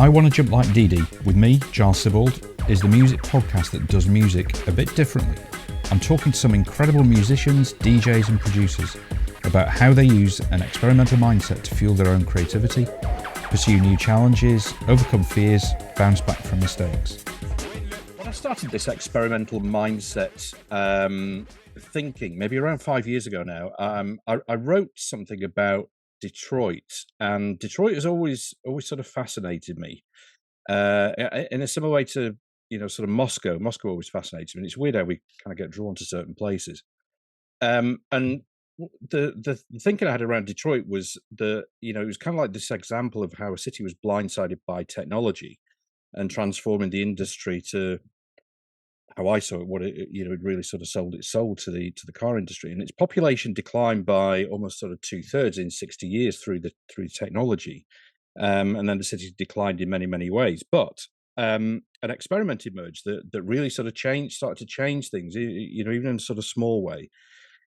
I Want to Jump Like Dee Dee, with me, Giles Sibbald, is the music podcast that does music a bit differently. I'm talking to some incredible musicians, DJs and producers about how they use an experimental mindset to fuel their own creativity, pursue new challenges, overcome fears, bounce back from mistakes. When I started this experimental mindset thinking, maybe around 5 years ago now, I wrote something about Detroit, and Detroit has always sort of fascinated me in a similar way to sort of Moscow. Moscow always fascinates me, and it's weird how we kind of get drawn to certain places. And the thinking I had around Detroit was that it was kind of like this example of how a city was blindsided by technology and transforming the industry to how I saw it, what it really sort of sold its soul to the car industry, and its population declined by almost sort of 2/3 in 60 years through technology, and then the city declined in many ways. But an experiment emerged that really sort of started to change things, even in a sort of small way.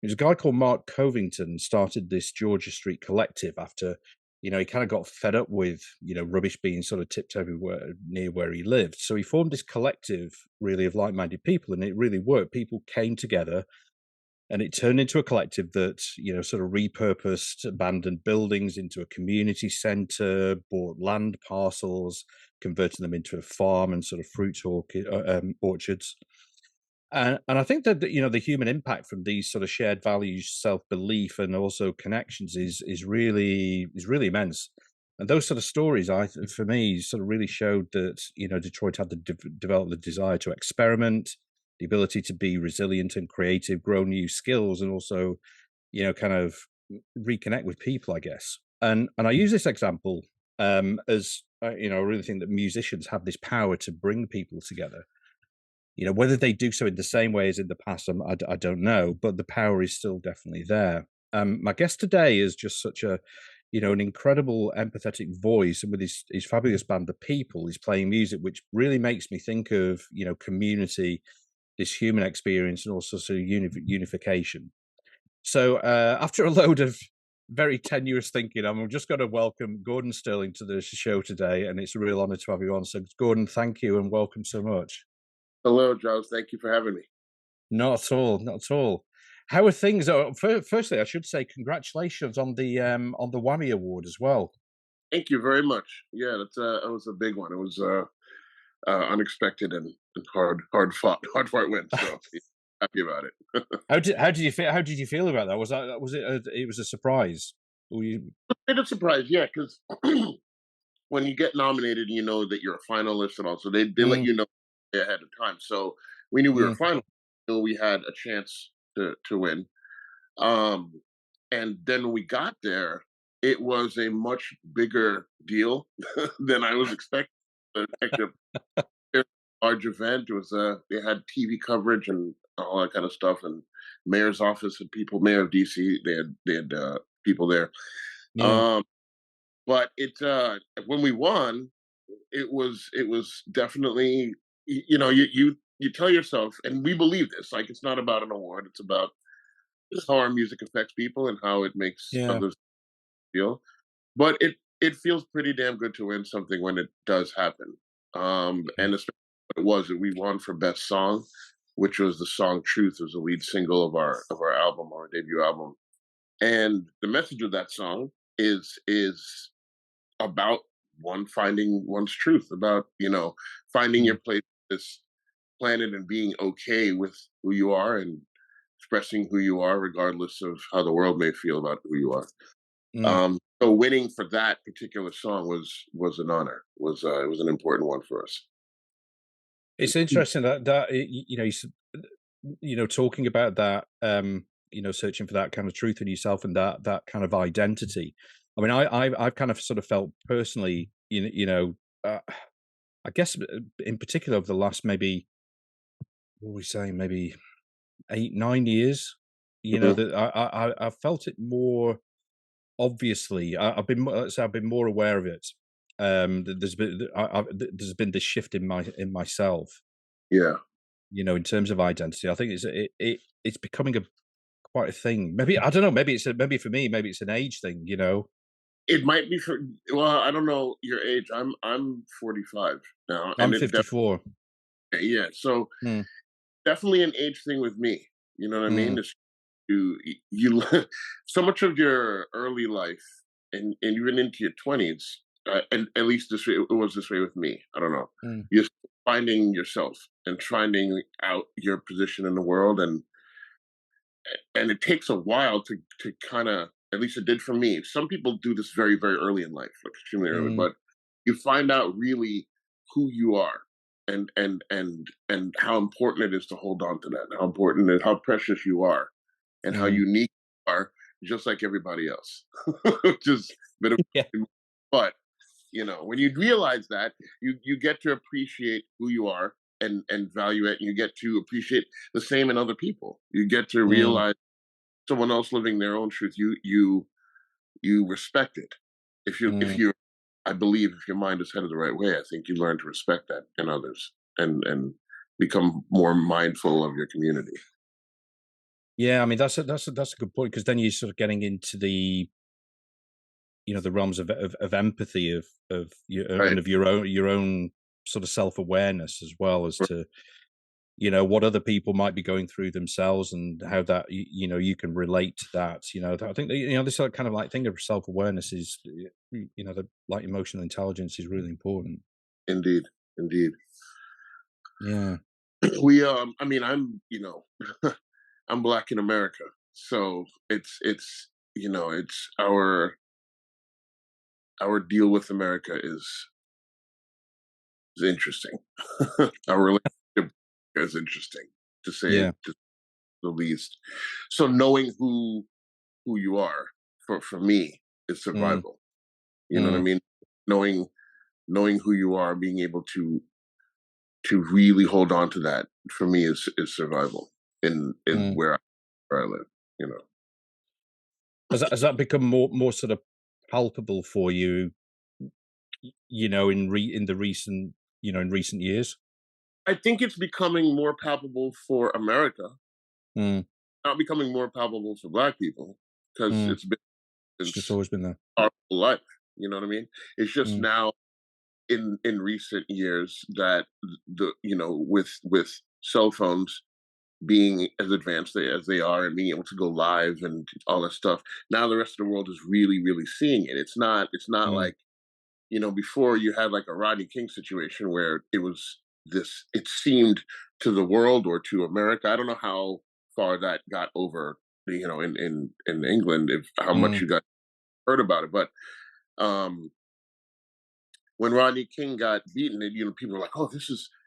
There's a guy called Mark Covington started this Georgia Street Collective after he kind of got fed up with rubbish being sort of tipped everywhere near where he lived. So he formed this collective really of like-minded people, and it really worked. People came together, and it turned into a collective that sort of repurposed abandoned buildings into a community center, bought land parcels, converted them into a farm and sort of fruit orchards. And I think that the human impact from these sort of shared values, self-belief, and also connections is really immense. And those sort of stories, for me, sort of really showed that Detroit had to develop the desire to experiment, the ability to be resilient and creative, grow new skills, and also kind of reconnect with people, I guess. And I use this example as I really think that musicians have this power to bring people together. Whether they do so in the same way as in the past, I don't know, but the power is still definitely there. My guest today is just such an incredible empathetic voice, and with his fabulous band of people, he's playing music which really makes me think of community, this human experience, and also sort of unification. So after a load of very tenuous thinking, I'm just going to welcome Gordon Sterling to the show today, and it's a real honor to have you on. So Gordon, thank you and welcome so much. Hello, Giles. Thank you for having me. Not at all. How are things? Firstly, I should say congratulations on the Whammy Award as well. Thank you very much. Yeah, that was a big one. It was unexpected and hard fought win. So happy about it. How did you feel? How did you feel about that? Was it? It was a surprise. A bit of surprise, yeah, because when you get nominated, you know that you're a finalist, and also they let you know ahead of time. So we knew we were finalists, so we had a chance to win. And then when we got there, it was a much bigger deal than I was expecting. Actually, a large event. It was they had TV coverage and all that kind of stuff, and mayor's office and people, mayor of DC, they had people there. Yeah. But when we won, it was definitely you tell yourself, and we believe this, like it's not about an award, it's about how our music affects people and how it makes others feel. But it feels pretty damn good to win something when it does happen. And especially what it was that we won for best song, which was the song "Truth," was the lead single of our album, our debut album. And the message of that song is about one finding one's truth, about finding your place on this planet and being okay with who you are and expressing who you are regardless of how the world may feel about who you are. So winning for that particular song was an honor. It was an important one for us. It's interesting that talking about that, searching for that kind of truth in yourself and that kind of identity. I mean, I've kind of sort of felt personally, I guess in particular over the last maybe, what are we saying, maybe 8-9 years, that I felt it more obviously. I've been more aware of it. There's been this shift in myself. Yeah. In terms of identity, I think it's becoming quite a thing. Maybe I don't know. Maybe for me, maybe it's an age thing. It might be for, well, I don't know your age. I'm 45 now, I'm and it 54. yeah. So Mm, definitely an age thing with me. You know what I mean? mm, It's you so much of your early life and even into your 20s, and at least this way, it was this way with me. I don't know. mm, You're finding yourself and finding out your position in the world, and it takes a while to kind of, at least it did for me. Some people do this very very early in life, like extremely early, mm, but you find out really who you are, and how important it is to hold on to that, and how important and how precious you are, and how mm. unique you are, just like everybody else. Just bit of, Yeah. but when you realize that, you get to appreciate who you are, and value it, and you get to appreciate the same in other people. You get to Mm, realize someone else living their own truth. You respect it. If mm. you I believe if your mind is headed the right way, I think you learn to respect that in others, and become more mindful of your community. Yeah, I mean, that's a good point, because then you're sort of getting into the, the realms of empathy, of your Right. and of your own sort of self-awareness, as well as Right. to, what other people might be going through themselves, and how that, you can relate to that. I think that, this sort of kind of like thing of self-awareness is, the like emotional intelligence is really important. Indeed. Indeed. Yeah. I mean, I'm black in America, so it's our deal with America is interesting. Our relationship is interesting, to say Yeah. to the least. So knowing who you are, for me, is Mm, survival. You know what I mm, mean? Knowing knowing who you are, being able to really hold on to that, for me, is survival in mm. where I live. You know, Has that become more sort of palpable for you, in the recent, in recent years? I think it's becoming more palpable for America, Mm, not becoming more palpable for Black people, because mm. it's been It's just since always been there. our whole life. You know what I mean? It's just Mm, now, in recent years, that with cell phones being as advanced as they are, and being able to go live and all that stuff, now the rest of the world is really really seeing it. It's not mm, like, before you had like a Rodney King situation where it seemed to the world or to America. I don't know how far that got over, in England, if how much mm. you got heard about it, but um when Rodney King got beaten, and people were like, "Oh,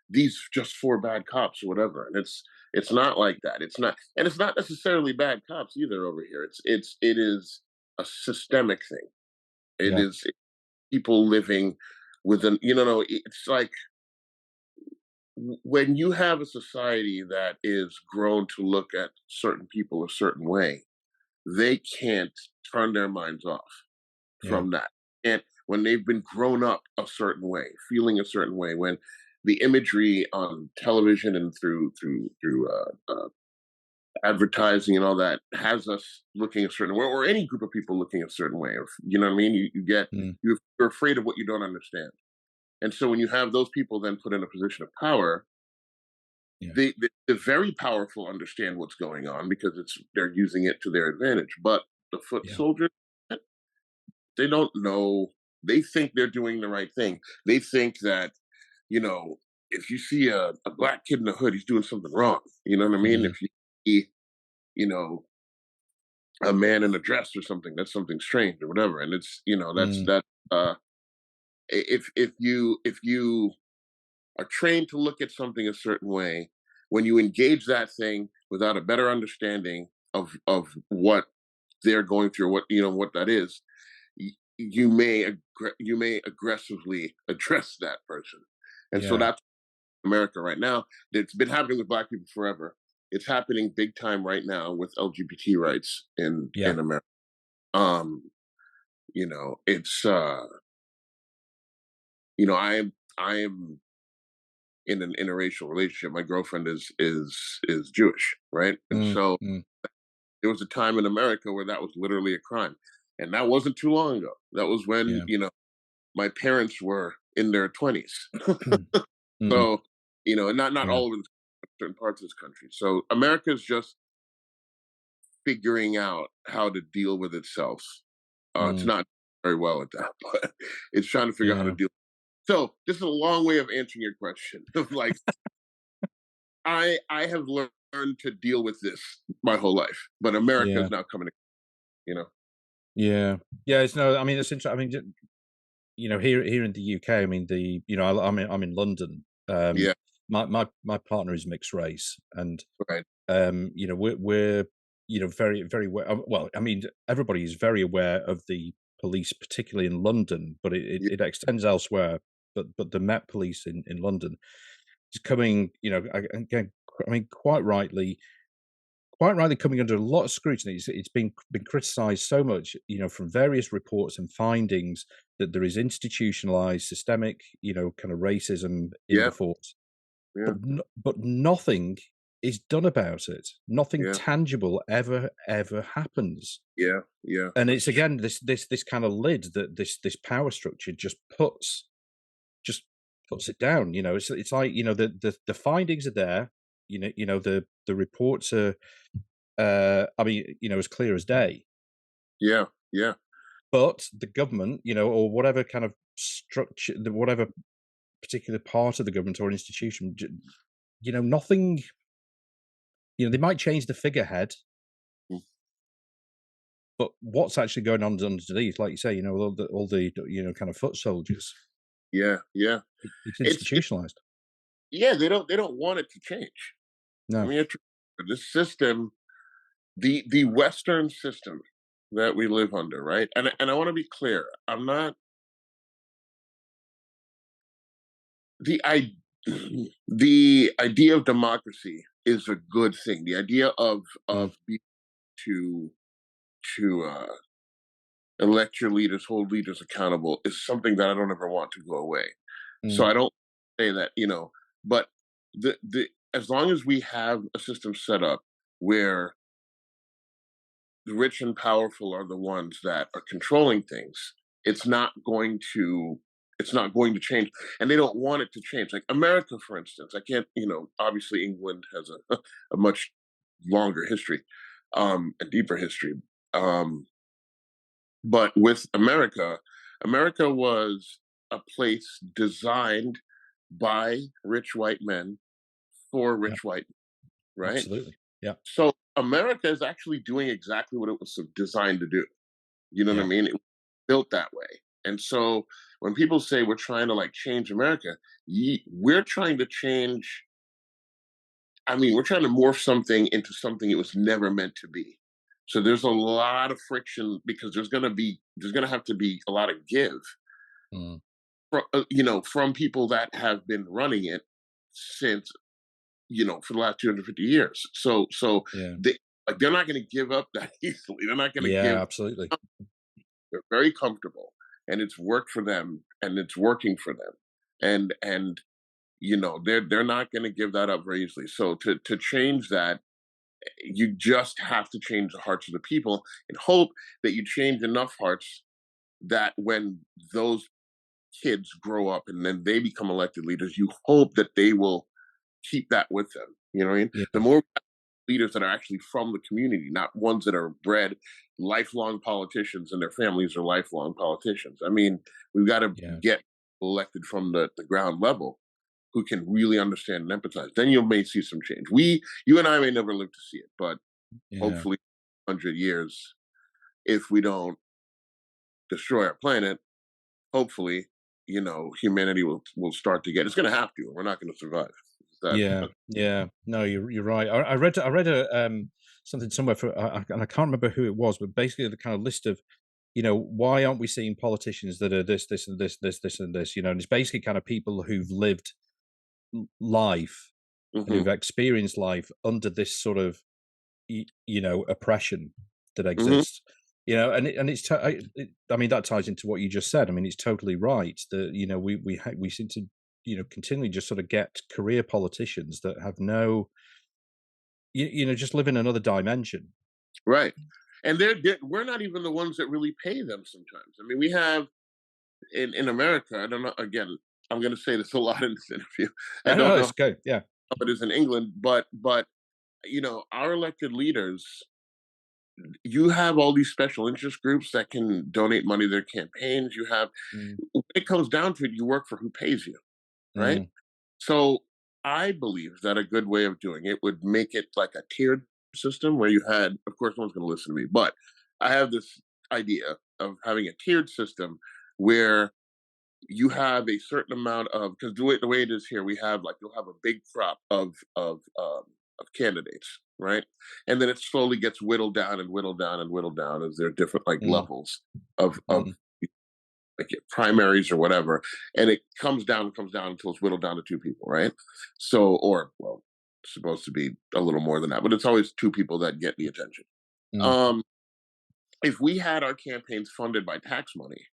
these just four bad cops or whatever," and it's not like that. It's not, and it's not necessarily bad cops either over here. It is a systemic thing. It Yeah, is people living within. It's like, when you have a society that is grown to look at certain people a certain way, they can't turn their minds off yeah. from that. And when they've been grown up a certain way, feeling a certain way, when the imagery on television and through advertising and all that has us looking a certain way, or any group of people looking a certain way, or, you know what I mean? Mm, You're afraid of what you don't understand. And so when you have those people then put in a position of power, yeah, the very powerful understand what's going on, because they're using it to their advantage. But the foot yeah. soldiers, they don't know. They think they're doing the right thing. They think that, you know, if you see a black kid in the hood, he's doing something wrong. You know what I mean? Mhm, If you see, you know, a man in a dress or something, that's something strange or whatever. And it's, mm, if you are trained to look at something a certain way, when you engage that thing without a better understanding of what they're going through, what that is, you may aggressively address that person. And so yeah, that's America right now. It's been happening with black people forever. It's happening big time right now with LGBT rights yeah. in America. Um, it's I am in an interracial relationship. My girlfriend is Jewish, right? And Mm, so mm, there was a time in America where that was literally a crime. And that wasn't too long ago. That was when, Yeah. my parents were in their 20s. Mm, So, and not yeah. all of certain parts of this country. So America's just figuring out how to deal with itself. It's Mm, not very well at that, but it's trying to figure out how to yeah. deal. So this is a long way of answering your question. Like I have learned to deal with this my whole life, but America Yeah. is now coming. You know, Yeah. Yeah. It's no. I mean, it's interesting. I mean, here in the UK. I mean, I'm in London. yeah, My partner is mixed race, and right, we're very very well. I mean, everybody is very aware of the police, particularly in London, but yeah, it extends elsewhere. But the Met Police in London is coming. Again, I mean, quite rightly coming under a lot of scrutiny. It's been criticised so much, from various reports and findings that there is institutionalized, systemic, kind of racism in the yeah, force. yeah, But nothing is done about it. Nothing yeah, tangible ever happens. yeah, yeah. And That's it's again this kind of lid that this power structure just puts it down. It's like the findings are there. The reports are I mean, as clear as day. yeah, yeah, But the government, or whatever kind of structure, whatever particular part of the government or institution, nothing. They might change the figurehead, mm, but what's actually going on underneath, like you say, all the kind of foot soldiers, yeah, yeah. it's It's institutionalized. yeah. They don't want it to change. I No. mean, this system, the Western system that we live under, right? And I want to be clear. I'm not the I the idea of democracy is a good thing. The idea Mm, of being to elect your leaders, hold leaders accountable is something that I don't ever want to go away. So mm, I don't say that, but the as long as we have a system set up where the rich and powerful are the ones that are controlling things, it's not going to it's not going to change, and they don't want it to change. Like America, for instance, I can't, obviously England has a much longer history, a deeper history. Um, but with America, America was a place designed by rich white men for yeah, rich white, right? absolutely. Yeah, So America is actually doing exactly what it was designed to do. You know what I yeah, mean? It was built that way. And so when people say we're trying to like change America, we're trying to change. I mean, we're trying to morph something into something it was never meant to be. So there's a lot of friction because there's gonna have to be a lot of give, mm, from people that have been running it since, for the last 250 years. So yeah, they like they're not going to give up that easily. They're not going to yeah, give. absolutely. They're very comfortable, and it's worked for them, and it's working for them, and they're not going to give that up very easily. So to change that, you just have to change the hearts of the people, and hope that you change enough hearts that when those kids grow up and then they become elected leaders, you hope that they will keep that with them. You know what I mean? The Yeah, more leaders that are actually from the community, not ones that are bred lifelong politicians and their families are lifelong politicians. I mean, we've got to yeah, get elected from the ground level who can really understand and empathize. Then you may see some change. You and I may never live to see it, but yeah, hopefully, 100 years, if we don't destroy our planet, hopefully, humanity will start to get. It's going to have to. We're not going to survive. That yeah, yeah. No, you're right. I read a something somewhere and I can't remember who it was, but basically the kind of list of why aren't we seeing politicians that are this and this and this, and it's basically kind of people who've lived life and hmm who've experienced life under this sort of oppression that hmm exists. And it's I mean that ties into what you just said. I mean it's totally right that we seem to continually just sort of get career politicians that have no just live in another dimension. right. and we're not even the ones that really pay them sometimes. I mean, we have in America. I don't know. Again, I'm going to say this a lot in this interview. I don't No, know it's good. Yeah. how it is in England, but our elected leaders, you have all these special interest groups that can donate money to their campaigns. You have, Mm, when it comes down to it, you work for who pays you, right? mm, So I believe that a good way of doing it would make it like a tiered system where you had, of course, no one's going to listen to me, but I have this idea of having a tiered system where you have a certain amount of, because the way it is here, we have like, you'll have a big crop of candidates, right? And then it slowly gets whittled down and whittled down and whittled down as there are different like mm, levels of mm, like primaries or whatever, and it comes down until it's whittled down to two people, right? So, or well, it's supposed to be a little more than that, but it's always two people that get the attention. mm. Um, if we had our campaigns funded by tax money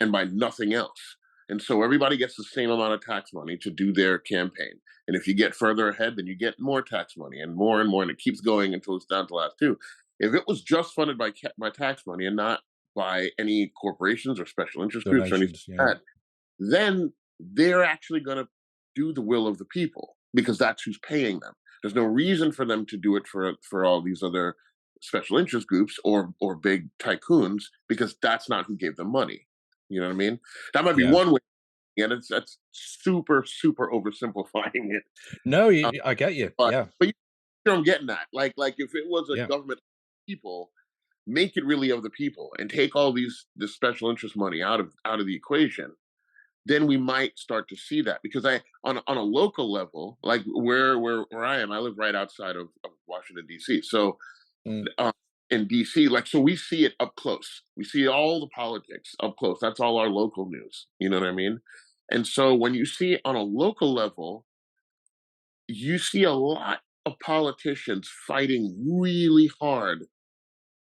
and by nothing else, and so everybody gets the same amount of tax money to do their campaign, and if you get further ahead, then you get more tax money and more, and it keeps going until it's down to the last two. If it was just funded by tax money and not by any corporations or special interest groups or anything Donations. like Yeah. that, then they're actually going to do the will of the people because that's who's paying them. There's no reason for them to do it for all these other special interest groups or big tycoons, because that's not who gave them money. You know what I mean? That might be Yeah. one way, and that's super oversimplifying it. No, Uh, I get you. but Yeah. but you know what I'm getting at. Like if it was a Yeah. government of people, make it really of the people and take all this special interest money out of the equation, then we might start to see that. Because on a local level, like where I am, I live right outside of Washington D.C. So Mm, in DC, like, so we see it up close. We see all the politics up close. That's all our local news. You know what I mean? And so when you see it on a local level, you see a lot of politicians fighting really hard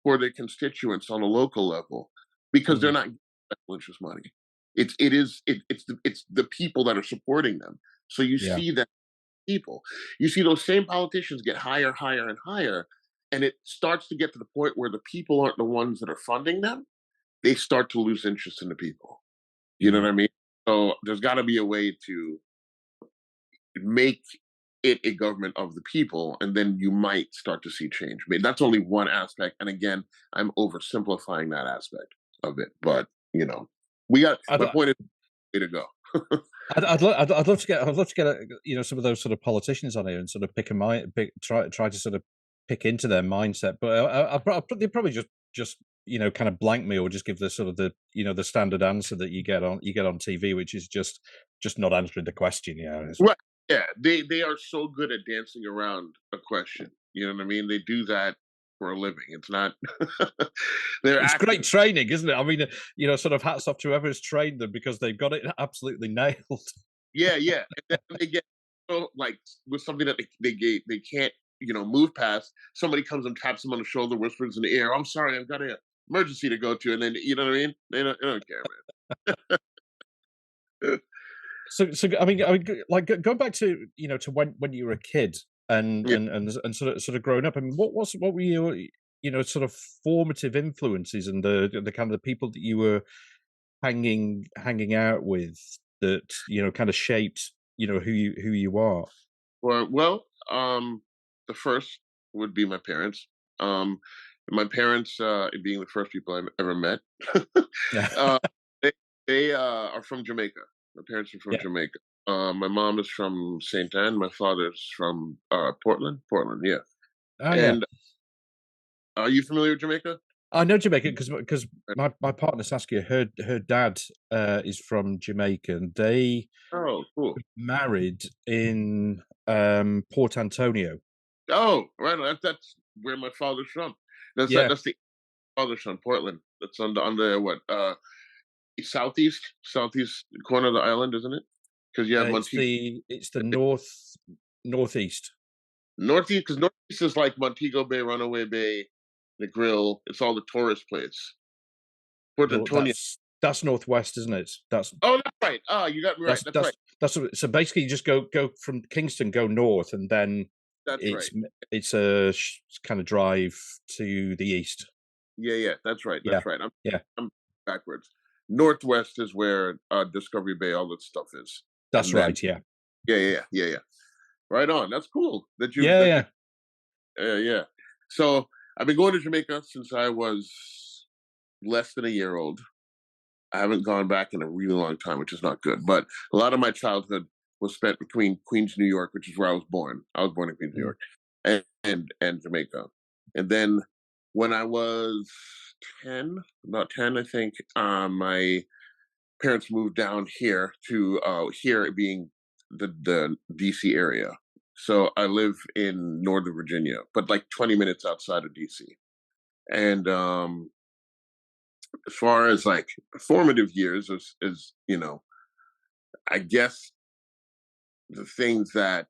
for their constituents on a local level because they're mm, not getting special interest money. It's the people that are supporting them. So you yeah. see that people, you see those same politicians get higher, higher, and higher, and it starts to get to the point where the people aren't the ones that are funding them. They start to lose interest in the people. You know Mm. what I mean? So there's got to be a way to make it a government of the people, and then you might start to see change. I mean, that's only one aspect, and again, I'm oversimplifying that aspect of it. But we got. I'd, My point is, way to go. I'd love to get some of those sort of politicians on here and sort of try to sort of pick into their mindset. But they probably just kind of blank me, or just give the sort of the standard answer that you get on TV, which is just not answering the question. Yeah, Right. Yeah, they are so good at dancing around a question. You know what I mean? They do that for a living. It's not. They're it's acting. great training, isn't it? I mean, sort of hats off to whoever's trained them, because they've got it absolutely nailed. Yeah, yeah. And then they get like with something that they can't move past. Somebody comes and taps them on the shoulder, whispers in the ear, "I'm sorry, I've got an emergency to go to," and then you know what I mean? They don't care, man. So I mean, like going back to to when you were a kid and Yeah. and sort of growing up. I mean, what were your sort of formative influences and the kind of the people that you were hanging out with that kind of shaped who you are? Well, the first would be my parents. Um, my parents, being the first people I've ever met, uh, they are from Jamaica. My parents are from Yeah. Jamaica. My mom is from Saint Anne. My father's from Portland. Portland, yeah. Oh yeah. And are you familiar with Jamaica? I know Jamaica because my partner Saskia, her dad is from Jamaica, and they Oh, cool. married in Port Antonio. Oh, right. That's where my father's from. Yeah. That's the father's from Portland. That's on the what? Southeast corner of the island, isn't it? Because you have Montego It's the northeast. Northeast. Because Northeast is like Montego Bay, Runaway Bay, the Grill. It's all the tourist place. Port No, Antonio. that's northwest, isn't it? That's Oh, that's right. Oh, you got me right. That's right. so basically you just go from Kingston, go north, and then That's right. It's a kind of drive to the east. Yeah, that's right. Yeah, That's right. yeah, I'm backwards. Northwest is where Discovery Bay, all that stuff is, that's and then right. Yeah, yeah. Right on. That's cool that you yeah, that you yeah. yeah. So I've been going to Jamaica since I was less than a year old. I haven't gone back in a really long time, which is not good. But a lot of my childhood was spent between Queens, New York, which is where I was born. I was born in Queens, New Mm. York, and Jamaica. And then when I was 10, about 10, I think, my parents moved down here to here being the DC area. So I live in Northern Virginia, but like 20 minutes outside of DC. And as far as like formative years is I guess the things that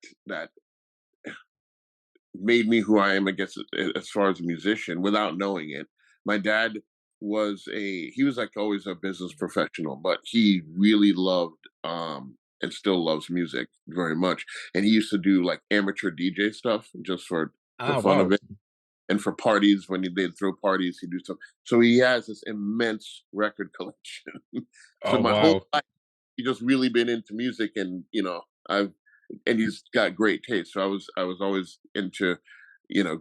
made me who I am, I guess, as far as a musician, without knowing it. My dad he was like always a business professional, but he really loved and still loves music very much. And he used to do like amateur DJ stuff just for Ah, fun of wow. it. And for parties, when they'd throw parties, he'd do stuff. So he has this immense record collection. So Oh, my whole wow. life, he just really been into music, and I've and he's got great taste. So I was always into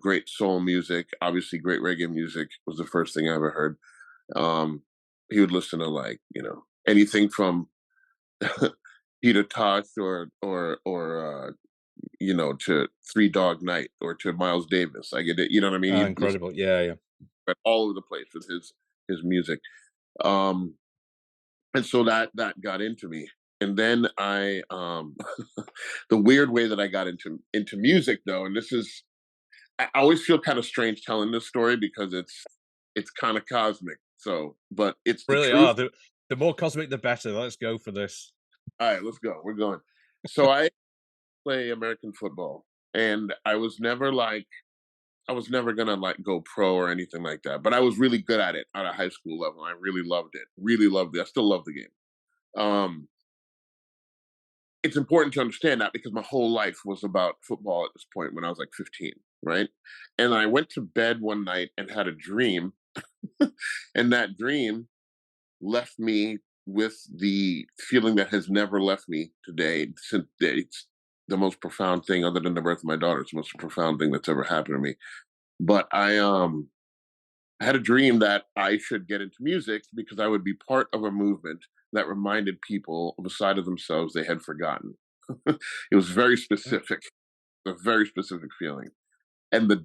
great soul music. Obviously, great reggae music was the first thing I ever heard. Um, he would listen to like anything from Peter Tosh or to Three Dog Night or to Miles Davis. I get it. You know what I mean? Ah, He'd listen incredible. Yeah, yeah. all over the place with his music. Um, and so that got into me. And then I the weird way that I got into music though, and this is I always feel kind of strange telling this story because it's kind of cosmic. So, but it's the Really truth. are. The more cosmic, the better. Let's go for this. All right, let's go. We're going. So I play American football, and I was never gonna like go pro or anything like that. But I was really good at it at a high school level. I really loved it. Really loved it. I still love the game. Um, it's important to understand that because my whole life was about football at this point when I was like 15, right? And I went to bed one night and had a dream, and that dream left me with the feeling that has never left me today. Since it's the most profound thing, other than the birth of my daughter, it's the most profound thing that's ever happened to me. But I had a dream that I should get into music because I would be part of a movement that reminded people of a side of themselves they had forgotten. It was very Mm. specific, a very specific feeling. And the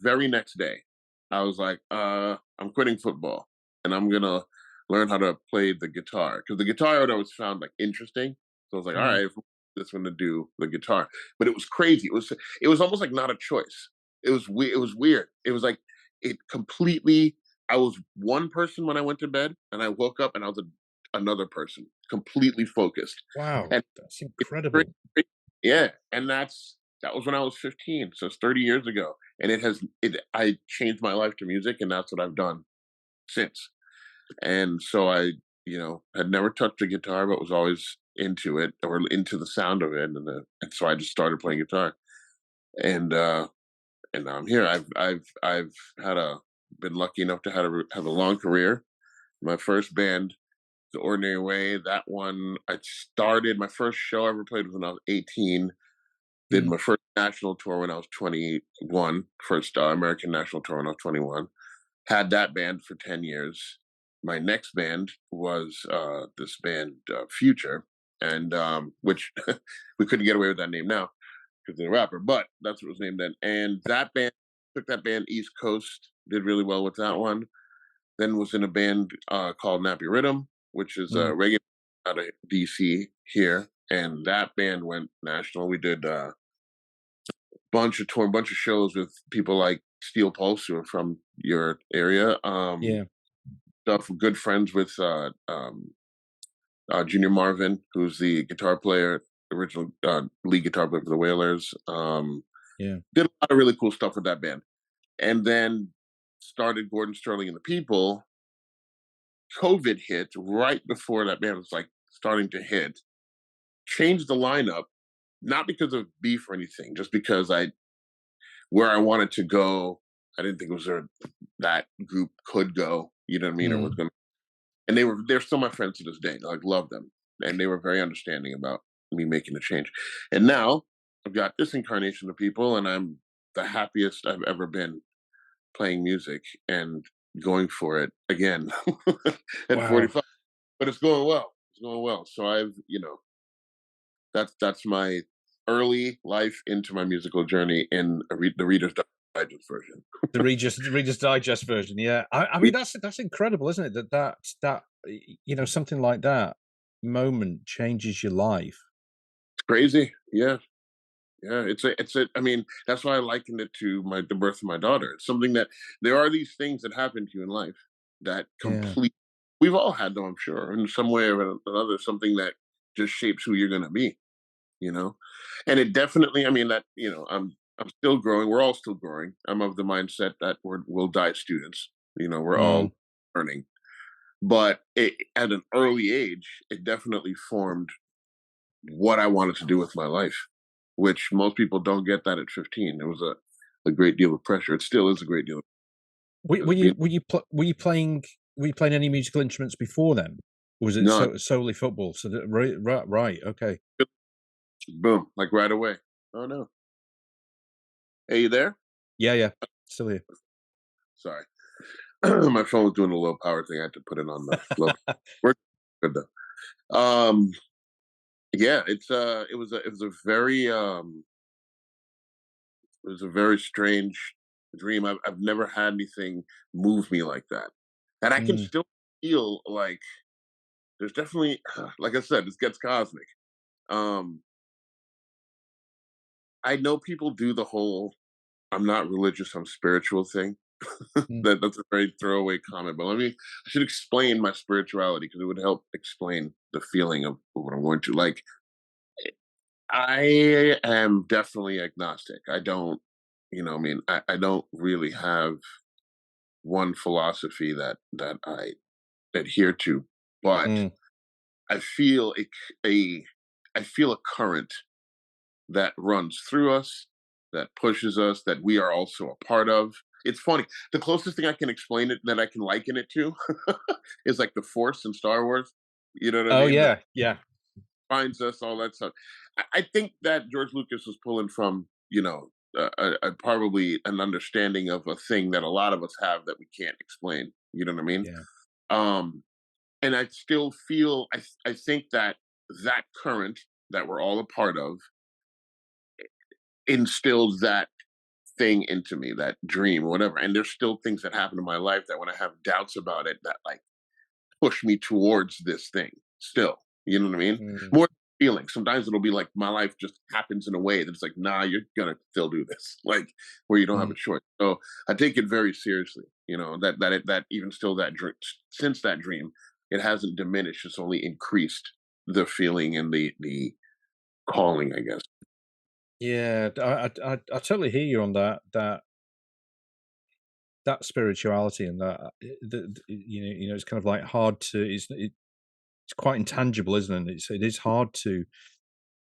very next day, I was like, I'm quitting football and I'm gonna learn how to play the guitar. Because the guitar I would always found like interesting. So I was like, all Mm. right, this one to do the guitar. But it was crazy. It was almost like not a choice. It was weird. It was like it completely I was one person when I went to bed and I woke up and I was another person, completely focused. Wow, And that's it's great. incredible. Yeah, and that was when I was 15, so it's 30 years ago, and I changed my life to music, and that's what I've done since. And so had never touched a guitar, but was always into it or into the sound of it, and so I just started playing guitar, and and now I'm here. I've had a been lucky enough to have a long career. My first band, The Ordinary Way, that one I started. My first show I ever played was when I was 18. Did Mm. my first national tour when I was 21, first American national tour when I was 21. Had that band for 10 years. My next band was this band, Future, and which we couldn't get away with that name now because they're a rapper, but that's what it was named then. And that band took that band East Coast, did really well with that one. Then was in a band called Nappy Rhythm, which is Mm. a reggae out of DC here. And that band went national. We did bunch of shows with people like Steel Pulse who are from your area. Yeah, Stuff good friends with Junior Marvin, who's the guitar player, original lead guitar player for the Wailers. yeah. Did a lot of really cool stuff with that band, and then started Gordon Sterling and the People. COVID hit right before that band was like starting to hit. Changed the lineup not because of beef or anything, just because where I wanted to go, I didn't think it was where that group could go. You know what I mean? Or was Mm. going. And they're still my friends to this day. Like, love them, and they were very understanding about me making the change. And now I've got this incarnation of people, and I'm the happiest I've ever been playing music and going for it again at Wow. 45. But it's going well. It's going well. So that's my early life into my musical journey in the Reader's Digest version. The Reader's Digest version, yeah. I mean, that's incredible, isn't it? That something like that moment changes your life. It's crazy. Yeah. Yeah, it's a. I mean, that's why I likened it to the birth of my daughter. It's something that there are these things that happen to you in life that Yeah. complete. We've all had them, I'm sure, in some way or another. Something that just shapes who you're going to be, you know. And it definitely. I mean, that I'm still growing. We're all still growing. I'm of the mindset that we'll die students. We're all Mm. learning. But at an early age, it definitely formed what I wanted to do with my life, which most people don't get that at 15. It was a great deal of pressure. It still is a great deal of Were, were because you being were you pl- were you playing any musical instruments before then? Or was it none, solely football? So right, okay. boom, like right away. Oh no. Hey, you there? Yeah, yeah. Still here. Sorry. My phone was doing a low power thing. I had to put it on the low. We're good though. Yeah, it was a very strange dream. I've never had anything move me like that. And I can Mm. still feel like there's definitely, like I said, this gets cosmic. Um, I know people do the whole "I'm not religious, I'm spiritual" thing. Mm. That's a very throwaway comment, but I should explain my spirituality because it would help explain the feeling of what I'm going to. Like, I am definitely agnostic. I don't, I don't really have one philosophy that I adhere to, but Mm. I feel a I feel a current that runs through us, that pushes us, that we are also a part of. It's funny. The closest thing I can explain it that I can liken it to is like the Force in Star Wars. You know what I Oh mean? That yeah, yeah. finds us, all that stuff. I think that George Lucas was pulling from, probably an understanding of a thing that a lot of us have that we can't explain. You know what I mean? Yeah. Um, and I still feel, I think that that current that we're all a part of instills that thing into me, that dream, whatever. And there's still things that happen in my life that when I have doubts about it, that like push me towards this thing still. You know what I mean? Mm. More feeling. Sometimes it'll be like my life just happens in a way that's like, nah, you're gonna still do this. Like where you don't have Mm. a choice. So I take it very seriously, that even still that dream since that dream, it hasn't diminished. It's only increased the feeling and the calling, I guess. Yeah, I totally hear you on that spirituality and it's kind of like hard to it's quite intangible, isn't it? It is hard to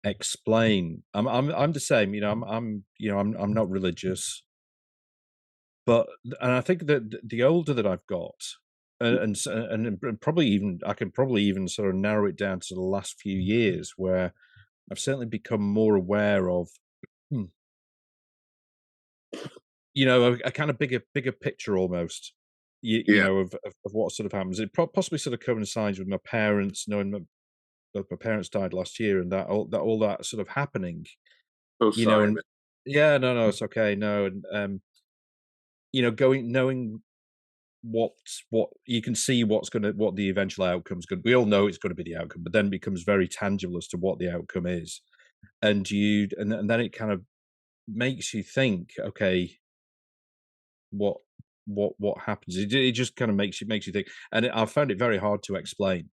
explain. I'm the same, I'm not religious, but and I think that the older that I've got, and probably even I can probably even sort of narrow it down to the last few years where I've certainly become more aware of hmm, a kind of bigger picture almost. Yeah. Of what sort of happens. It possibly sort of coincides with my parents knowing that both my parents died last year, and that sort of happening. So sorry, And man. yeah, no, it's okay, no, and going knowing what you can see what the eventual outcome's going. We all know it's going to be the outcome, but then it becomes very tangible as to what the outcome is, and then it kind of makes you think, okay, what what happens? It just kind of makes you think, and I found it very hard to explain.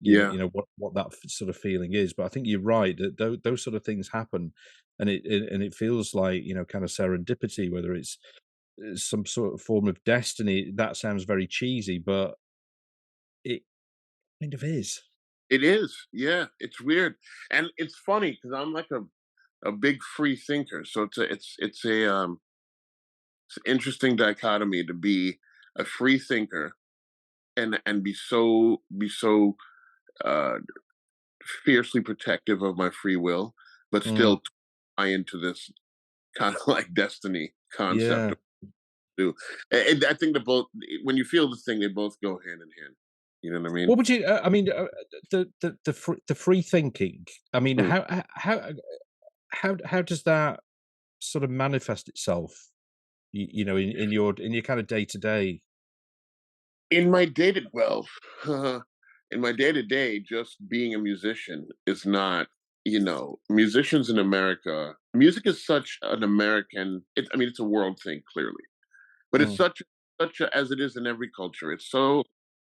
Yeah. What that sort of feeling is, but I think you're right that those sort of things happen, and it feels like kind of serendipity, whether it's some sort of form of destiny. That sounds very cheesy, but it kind of is. It is. Yeah. It's weird. And it's funny because I'm like a big free thinker. So it's an interesting dichotomy to be a free thinker and be so uh, fiercely protective of my free will, but Mm. still tie into this kind of like destiny concept Yeah. of do. And I think that both, when you feel the thing, they both go hand in hand. You know what I mean? What would you? I mean, the free thinking. I mean, Mm. how does that sort of manifest itself? In your kind of day to day. In my day to well, in my day to day, just being a musician is not. Musicians in America, music is such an American. I mean, it's a world thing, clearly, but it's Mm. such as it is in every culture. It's so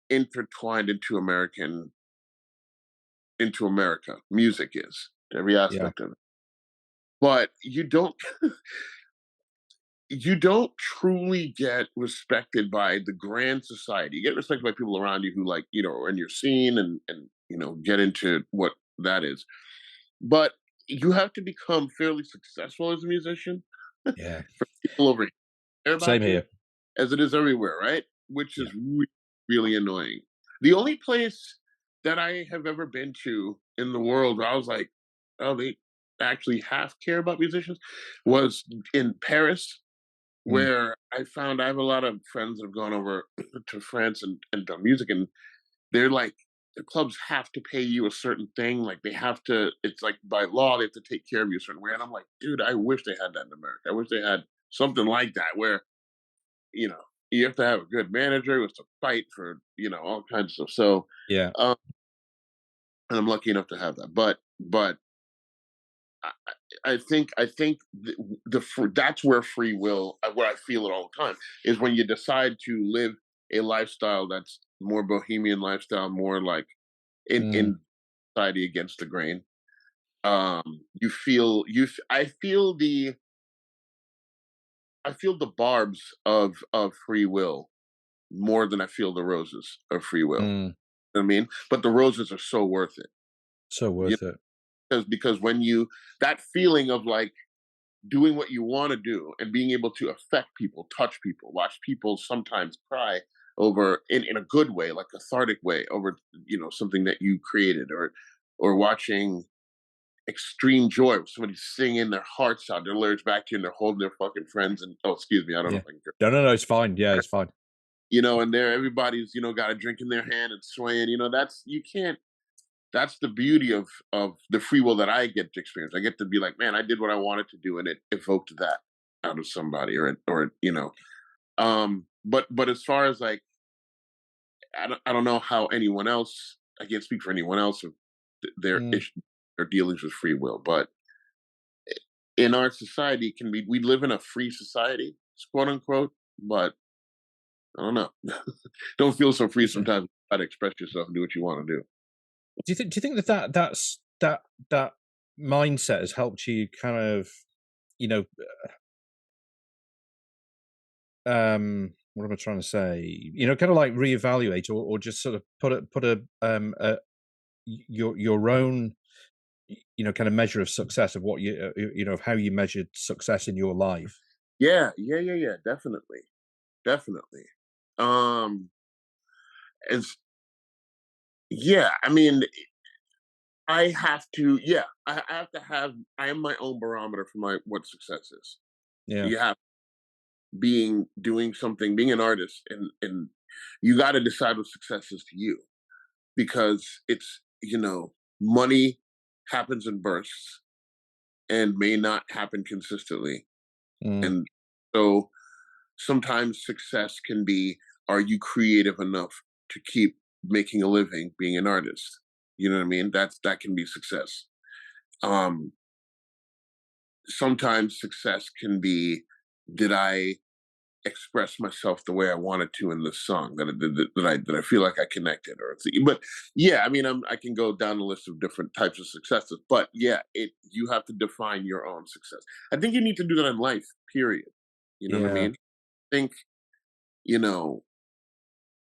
intertwined into America. Music is every Yeah. aspect of it. But you don't truly get respected by the grand society. You get respected by people around you who like, are in your scene and get into what that is. But you have to become fairly successful as a musician Yeah. for people over here to care Same about you, here. as it is everywhere, right? Which Yeah. is really annoying. The only place that I have ever been to in the world where I was like, oh, they actually half care about musicians was in Paris, Mm. where I have a lot of friends that have gone over to France and done music, and they're like, the clubs have to pay you a certain thing. Like they have to, it's like by law, they have to take care of you a certain way. And I'm like, dude, I wish they had that in America. I wish they had something like that where, you know, you have to have a good manager who has to fight for, all kinds of stuff. So, Yeah. um, and I'm lucky enough to have that. But I, I think that's where free will, where I feel it all the time, is when you decide to live a lifestyle that's more bohemian lifestyle, more like Mm. in society against the grain. You feel you. I feel the barbs of free will more than I feel the roses of free will. Mm. You know what I mean, but the roses are so worth it. So You worth it. because when you that feeling of like doing what you want to do and being able to affect people, touch people, watch people sometimes cry over in a good way, like cathartic way over something that you created, or watching extreme joy with somebody singing their hearts out, their lyrics back to you, and they're holding their fucking friends. And oh, excuse me, I don't know Yeah. if I can. No, no, no. It's fine. Yeah, it's fine. And there everybody's got a drink in their hand and swaying. That's you can't. That's the beauty of the free will that I get to experience. I get to be like, man, I did what I wanted to do, and it evoked that out of somebody, or. But as far as like, I don't know how anyone else. I can't speak for anyone else of their Mm. issue, their dealings with free will, but in our society, we live in a free society, quote unquote, but I don't know. Don't feel so free Yeah. sometimes how to express yourself and do what you want to do. Do you think that mindset has helped you kind of, you know, what am I trying to say? Kind of like reevaluate or just sort of put a your own kind of measure of success of what of how you measured success in your life. Yeah, yeah, yeah, yeah, definitely, definitely. Um, as Yeah, I mean, I have to. Yeah, I have to have. I am my own barometer for my what success is. Yeah. You have doing something, being an artist, and you got to decide what success is to you, because it's money happens in bursts and may not happen consistently, Mm. and so sometimes success can be, are you creative enough to keep making a living being an artist? You know what I mean? That can be success. um Sometimes success can be, did I express myself the way I wanted to in this song, that I feel like I connected, but yeah, I mean, I can go down the list of different types of successes, but yeah, you have to define your own success. I think you need to do that in life, period. You know what I Yeah. mean? I think, you know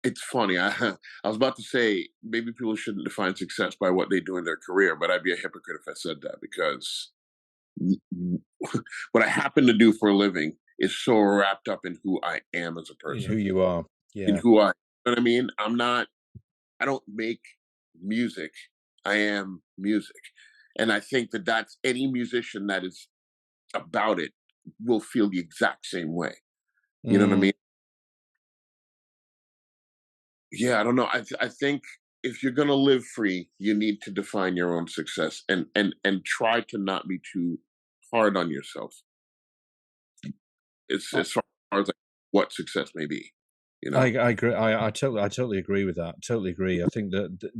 it's funny. I was about to say maybe people shouldn't define success by what they do in their career, but I'd be a hypocrite if I said that, because what I happen to do for a living is so wrapped up in who I am as a In person, who you are. in Yeah. who I, you know what I mean? I don't make music. I am music. And I think that that's any musician that is about it will feel the exact same way. You know what I Mm, mean? Yeah, I don't know. I think if you're gonna live free, you need to define your own success and try to not be too hard on yourself. It's I, as far as like what success may be, you I know? agree. I totally agree with that. Totally agree. I think that,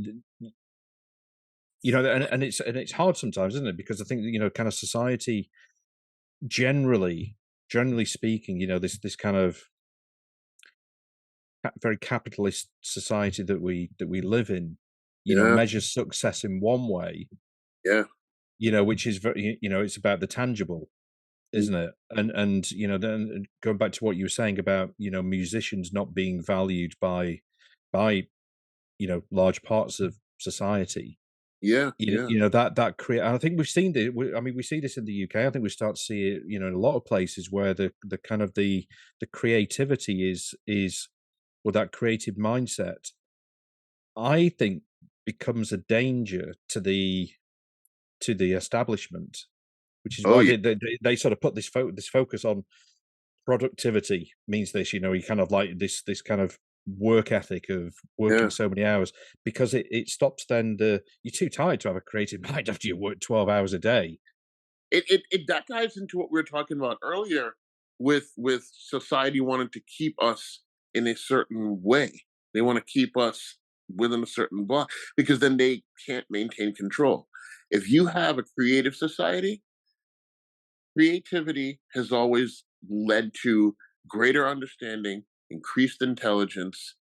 and it's hard sometimes, isn't it? Because I think that, kind of society generally speaking, this kind of very capitalist society that we live in, Yeah, measures success in one way, yeah. which is very, it's about the tangible, Mm, isn't it? And then going back to what you were saying about, musicians not being valued by large parts of society. yeah, yeah, That create. I think we've seen this. I mean, we see this in the UK. I think we start to see it, in a lot of places where the kind of the creativity is or that creative mindset, I think, becomes a danger to the establishment, which is oh why yeah, they sort of put this focus on productivity means this, you kind of like this kind of work ethic of working yeah. so many hours, because it stops then you're too tired to have a creative mind after you work 12 hours a day. It that ties into what we were talking about earlier with society wanting to keep us in a certain way. They want to keep us within a certain block because then they can't maintain control. If you have a creative society, creativity has always led to greater understanding, increased intelligence,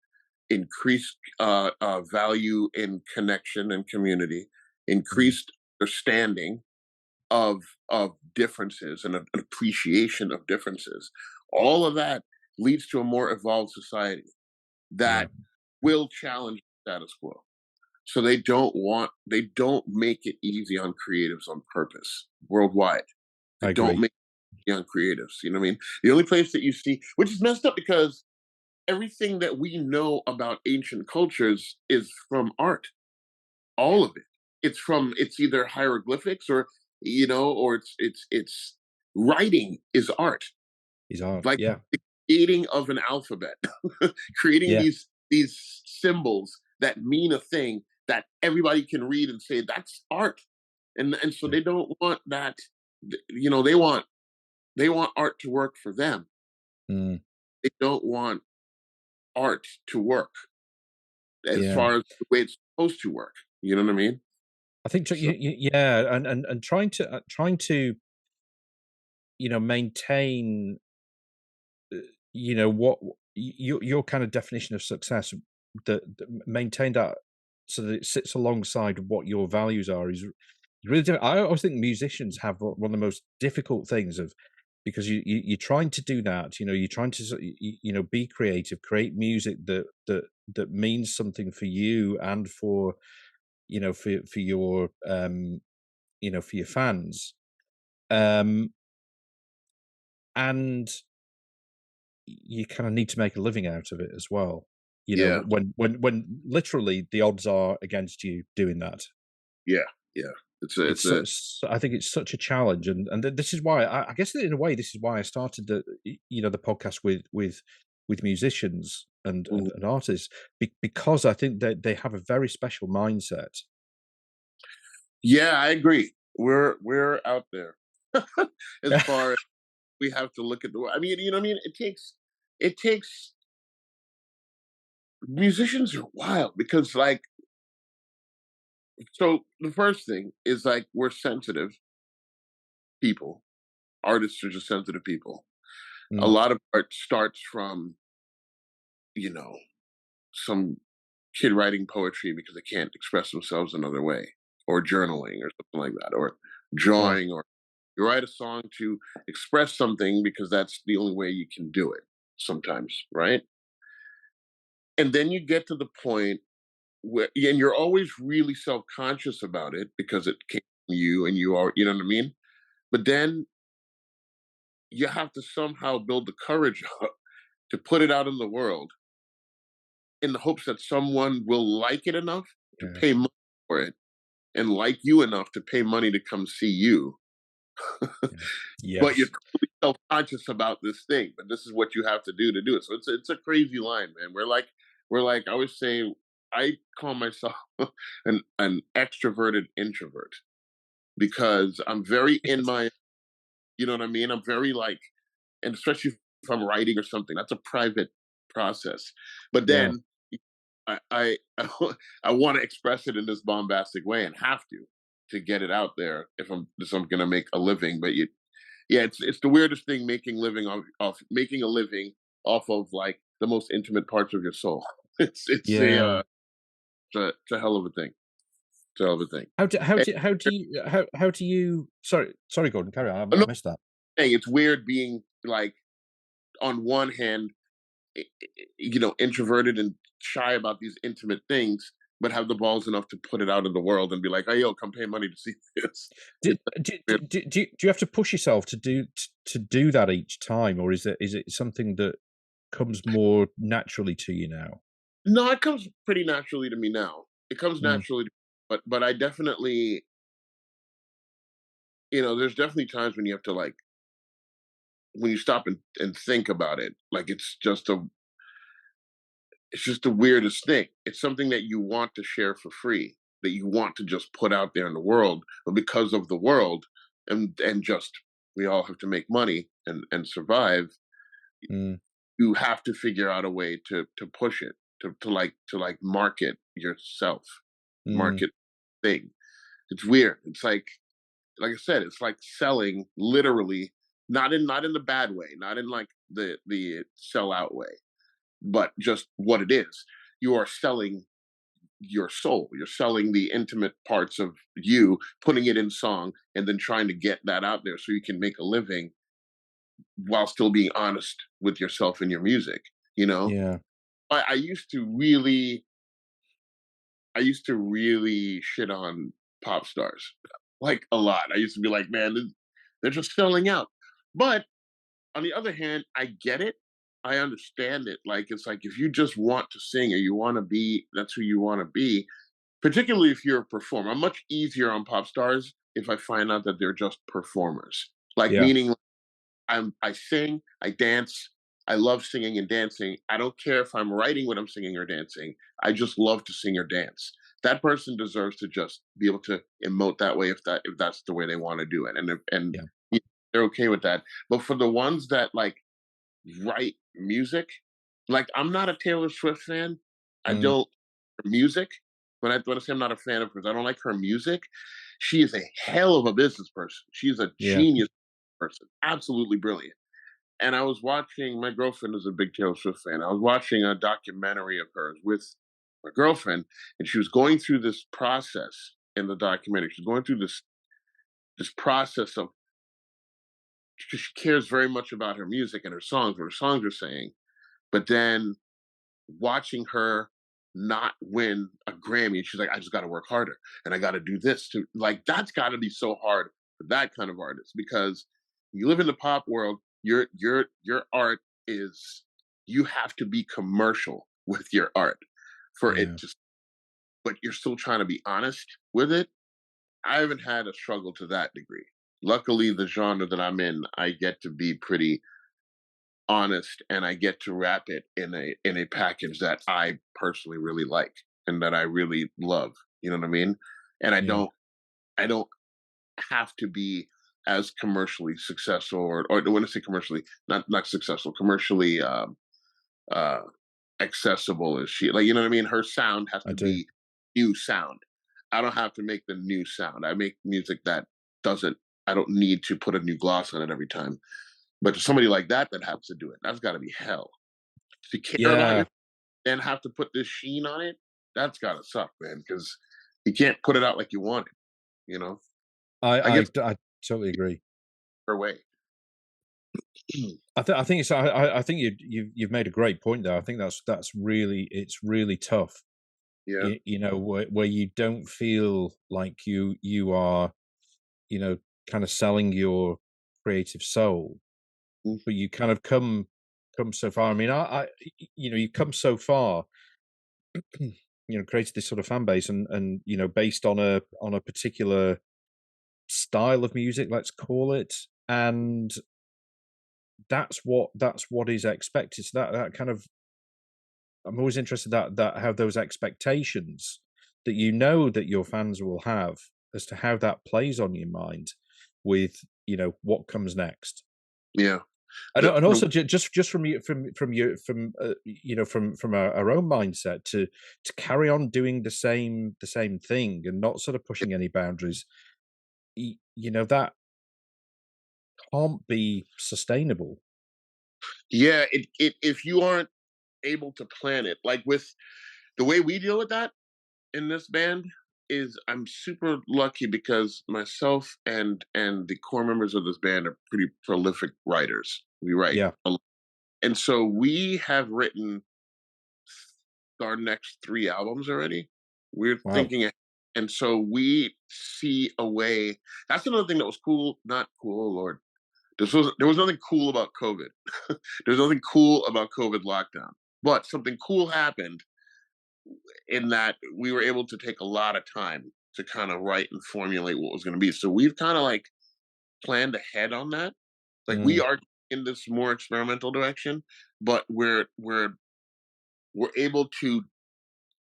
increased value in connection and community, Mm, increased understanding of differences and an appreciation of differences. All of that leads to a more evolved society yeah, that will challenge the status quo. So they don't make it easy on creatives on purpose worldwide. They I don't agree. make it easy on creatives. You know what I mean? The only place that you see, which is messed up because everything that we know about ancient cultures is from art. All of it. It's either hieroglyphics or or it's writing is art. He's hard. Like Yeah, the creating of an alphabet, creating yeah, these symbols that mean a thing that everybody can read and say that's art. And so yeah. they don't want that. They want art to work for them. Mm, They don't want art to work as yeah. far as the way it's supposed to work. You know what I mean? I think, So yeah, and trying to maintain, what your kind of definition of success, that maintain that so that it sits alongside what your values are, is really different. I always think musicians have one of the most difficult things of, because you're trying to do that, you're trying to be creative, create music that means something for you and for for your for your fans, um and you kind of need to make a living out of it as well. yeah, When literally the odds are against you doing that. yeah, yeah. It's It's a I think it's such a challenge, and this is why I guess in a way this is why I started the podcast with musicians mhm. and artists, because I think that they have a very special mindset. Yeah, I agree. We're out there as far as we have to look at the world. I mean, you know what I mean? It takes musicians are wild because like so the first thing is like we're sensitive people. Artists are just sensitive people. A Mm, lot of art starts from, you know, some kid writing poetry because they can't express themselves another way, or journaling or something like that, or sure. drawing, or you write a song to express something because that's the only way you can do it sometimes, right? And then you get to the point where, and you're always really self conscious about it because it came from you and you are, you know what I mean? But then you have to somehow build the courage up to put it out in the world in the hopes that someone will like it enough to Yeah. pay money for it and like you enough to pay money to come see you. Yeah. But you're Yes. totally self-conscious about this thing, but this is what you have to do it. So it's a crazy line, man. We're like I always say, I call myself an extroverted introvert because I'm very in my, you know what I mean? I'm very like, and especially if I'm writing or something, that's a private process. But Yeah. then I I want to express it in this bombastic way and have to get it out there if I'm gonna make a living. But yeah, it's the weirdest thing making living off making a living off of like the most intimate parts of your soul. It's Yeah. it's a hell of a thing. It's a hell of a thing. And How do you? Sorry, Gordon. Carry on. I another missed that. thing, it's weird being like on one hand, introverted and shy about these intimate things, but have the balls enough to put it out in the world and be like, "Hey, yo, come pay money to see this." Do, It's do, do, weird. do, do you have to push yourself to do that each time, or is it something that comes more naturally to you now? No, it comes pretty naturally to me now. It comes Mm, naturally, but I definitely, there's definitely times when you have to like when you stop and think about it, like it's just the weirdest thing. It's something that you want to share for free, that you want to just put out there in the world, but because of the world and just we all have to make money and survive, mm, you have to figure out a way to push it, to like market yourself, mm, market thing. It's weird. It's like I said, it's like selling literally, not in the bad way, not in like the sell out way, but just what it is. You are selling your soul. You're selling the intimate parts of you, putting it in song, and then trying to get that out there so you can make a living while still being honest with yourself and your music. You know, yeah. I used to really shit on pop stars like a lot. I used to be like, man, they're just selling out. But on the other hand, I get it. I understand it. Like it's like if you just want to sing or you want to be, that's who you want to be. Particularly if you're a performer, I'm much easier on pop stars if I find out that they're just performers. Like Yeah. meaning I sing, I dance. I love singing and dancing. I don't care if I'm writing when I'm singing or dancing. I just love to sing or dance. That person deserves to just be able to emote that way if that's the way they want to do it, and Yeah. they're okay with that. But for the ones that like write music, like I'm not a Taylor Swift fan. I Mm, don't music. When I say I'm not a fan of hers, I don't like her music. She is a hell of a business person. She's a yeah. genius person, absolutely brilliant. And I was watching, my girlfriend is a big Taylor Swift fan. I was watching a documentary of hers with my girlfriend, and she was going through this process in the documentary. She's going through this process of she cares very much about her music and her songs, what her songs are saying. But then watching her not win a Grammy, and she's like, I just got to work harder, and I got to do this to like that's got to be so hard for that kind of artist because you live in the pop world. Your art is you have to be commercial with your art for it Yeah. just, but you're still trying to be honest with it. I haven't had a struggle to that degree. Luckily, the genre that I'm in, I get to be pretty honest and I get to wrap it in a package that I personally really like and that I really love. You know what I mean? And Yeah. I don't have to be as commercially successful or when I say commercially, not successful, commercially uh accessible as she like, you know what I mean? Her sound has I to do. be new sound. I don't have to make the new sound. I make music that doesn't I don't need to put a new gloss on it every time. But to somebody like that has to do it, that's got to be hell. To care about Yeah. your and have to put this sheen on it, that's gotta suck, man. Because you can't put it out like you want it. You know, I guess I totally agree. her way. I think I think you've made a great point there. I think that's really it's really tough. Yeah, Where you don't feel like you are, kind of selling your creative soul, Mm. but you kind of come so far. I mean, I you know, you come so far, you know, created this sort of fan base, and you know, based on a particular style of music, let's call it, and that's what is expected. So that kind of, I'm always interested that how those expectations that you know that your fans will have as to how that plays on your mind with, you know, what comes next. Yeah. And, The, and the, also just from you from your you know, from our own mindset to carry on doing the same thing and not sort of pushing any boundaries, you know, that can't be sustainable. yeah. If you aren't able to plan it, like with the way we deal with that in this band, is I'm super lucky because myself and the core members of this band are pretty prolific writers. We write Yeah. a lot. And so we have written our next 3 albums already. We're Wow. thinking, and so we see a way. That's another thing that was cool. Not cool, oh Lord. There was nothing cool about COVID. There's nothing cool about COVID lockdown. But something cool happened in that we were able to take a lot of time to kind of write and formulate what was going to be. So we've kind of like planned ahead on that. Like we Mm, are in this more experimental direction, but we're able to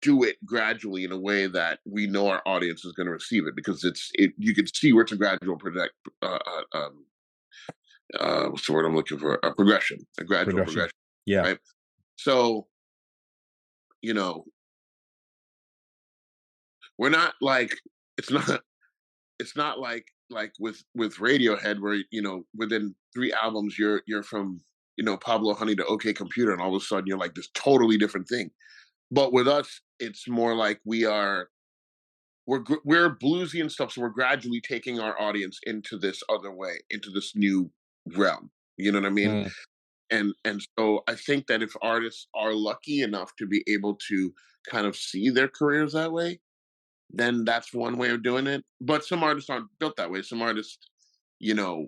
do it gradually in a way that we know our audience is going to receive it, because you can see where it's a gradual project. What's the word I'm looking for? A progression, a gradual progression. progression, Yeah. right? So, you know, we're not like it's not it's not like with Radiohead, where you know within 3 albums you're from, you know, Pablo Honey to OK Computer, and all of a sudden you're like this totally different thing. But with us, it's more like we're bluesy and stuff, so we're gradually taking our audience into this other way, into this new realm. You know what I mean? Mm, And so I think that if artists are lucky enough to be able to kind of see their careers that way, then that's one way of doing it. But some artists aren't built that way. Some artists, you know,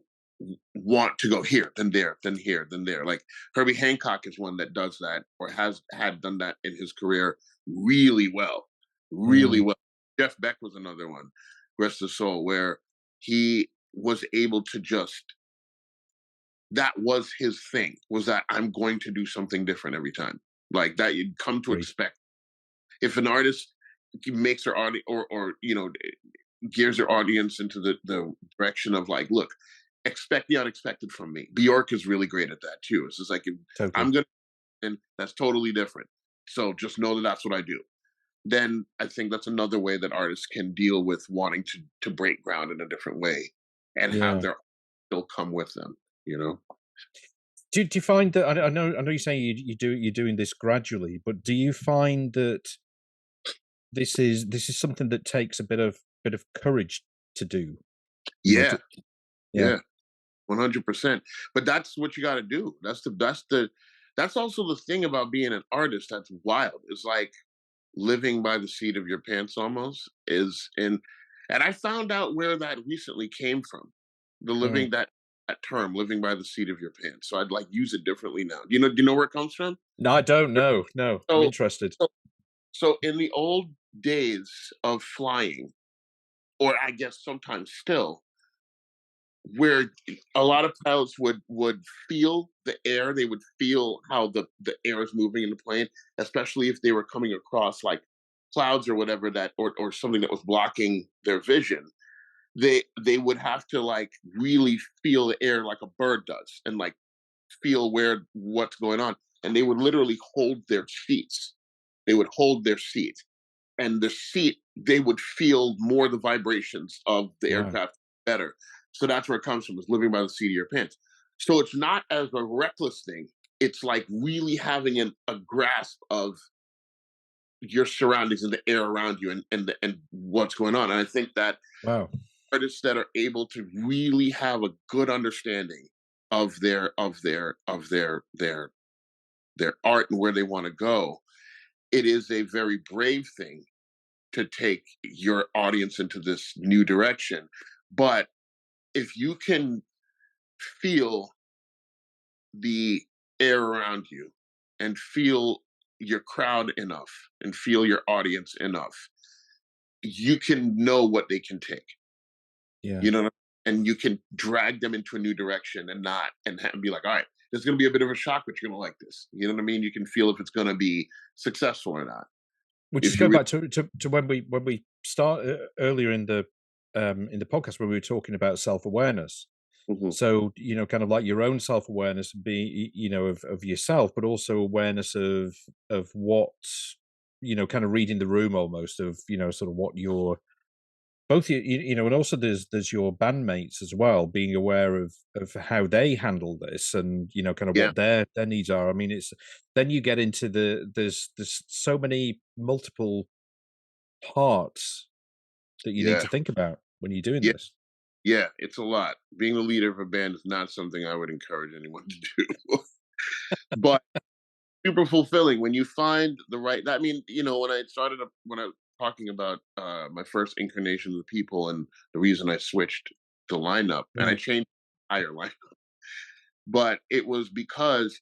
want to go here, then there, then here, then there. Like Herbie Hancock is one that does that, or had done that in his career really well, really mm, well. Jeff Beck was another one, rest his soul, where he was able to just, that was his thing, was that I'm going to do something different every time. Like that you'd come to agreed. expect. If an artist makes their audience, or you know, gears their audience into the direction of like, look, expect the unexpected from me. Bjork is really great at that too. It's just like, if I'm Totally. gonna, and that's totally different. So just know that that's what I do. Then I think that's another way that artists can deal with wanting to break ground in a different way and have Yeah. their still come with them. You know? Do you find that, I know you're saying you're doing this gradually, but do you find that this is something that takes a bit of courage to do? You know, Yeah, yeah. yeah, 100%. But that's what you got to do. That's also the thing about being an artist. That's wild. It's like living by the seat of your pants almost is in, and I found out where that recently came from. The Mm. living that term, living by the seat of your pants. So I'd like use it differently now. Do you know where it comes from? No, I don't know. No, I'm So interested. so, so in the old days of flying, or I guess sometimes still, where a lot of pilots would feel the air, they would feel how the air is moving in the plane, especially if they were coming across like clouds or whatever, that or something that was blocking their vision. They would have to like really feel the air like a bird does, and like feel what's going on, and they would literally hold their seats. They would hold their seat, and the seat, they would feel more the vibrations of the Wow. aircraft better. So that's where it comes from, is living by the seat of your pants. So it's not as a reckless thing. It's like really having a grasp of your surroundings and the air around you, and what's going on. And I think that Wow. artists that are able to really have a good understanding of their art and where they want to go, it is a very brave thing to take your audience into this new direction. But if you can feel the air around you and feel your crowd enough and feel your audience enough, you can know what they can take. Yeah. You know, and you can drag them into a new direction and not and be like, all right, there's going to be a bit of a shock, but you're going to like this. You know what I mean? You can feel if it's going to be successful or not. Which is If you going really, back to when we start earlier in the podcast when we were talking about self-awareness. Mhm. So, kind of like your own self-awareness and of yourself, but also awareness of what, kind of reading the room almost of, sort of what your both and also there's your bandmates as well, being aware of how they handle this and, kind of yeah, what their needs are. I mean, it's then you get into there's so many multiple parts that you need yeah, to think about when you're doing yeah, this. yeah. It's a lot. Being the leader of a band is not something I would encourage anyone to do, but super fulfilling when you find the right. I mean, when I was talking about my first incarnation of the people and the reason I switched the lineup and I Yeah. changed the entire lineup, but it was because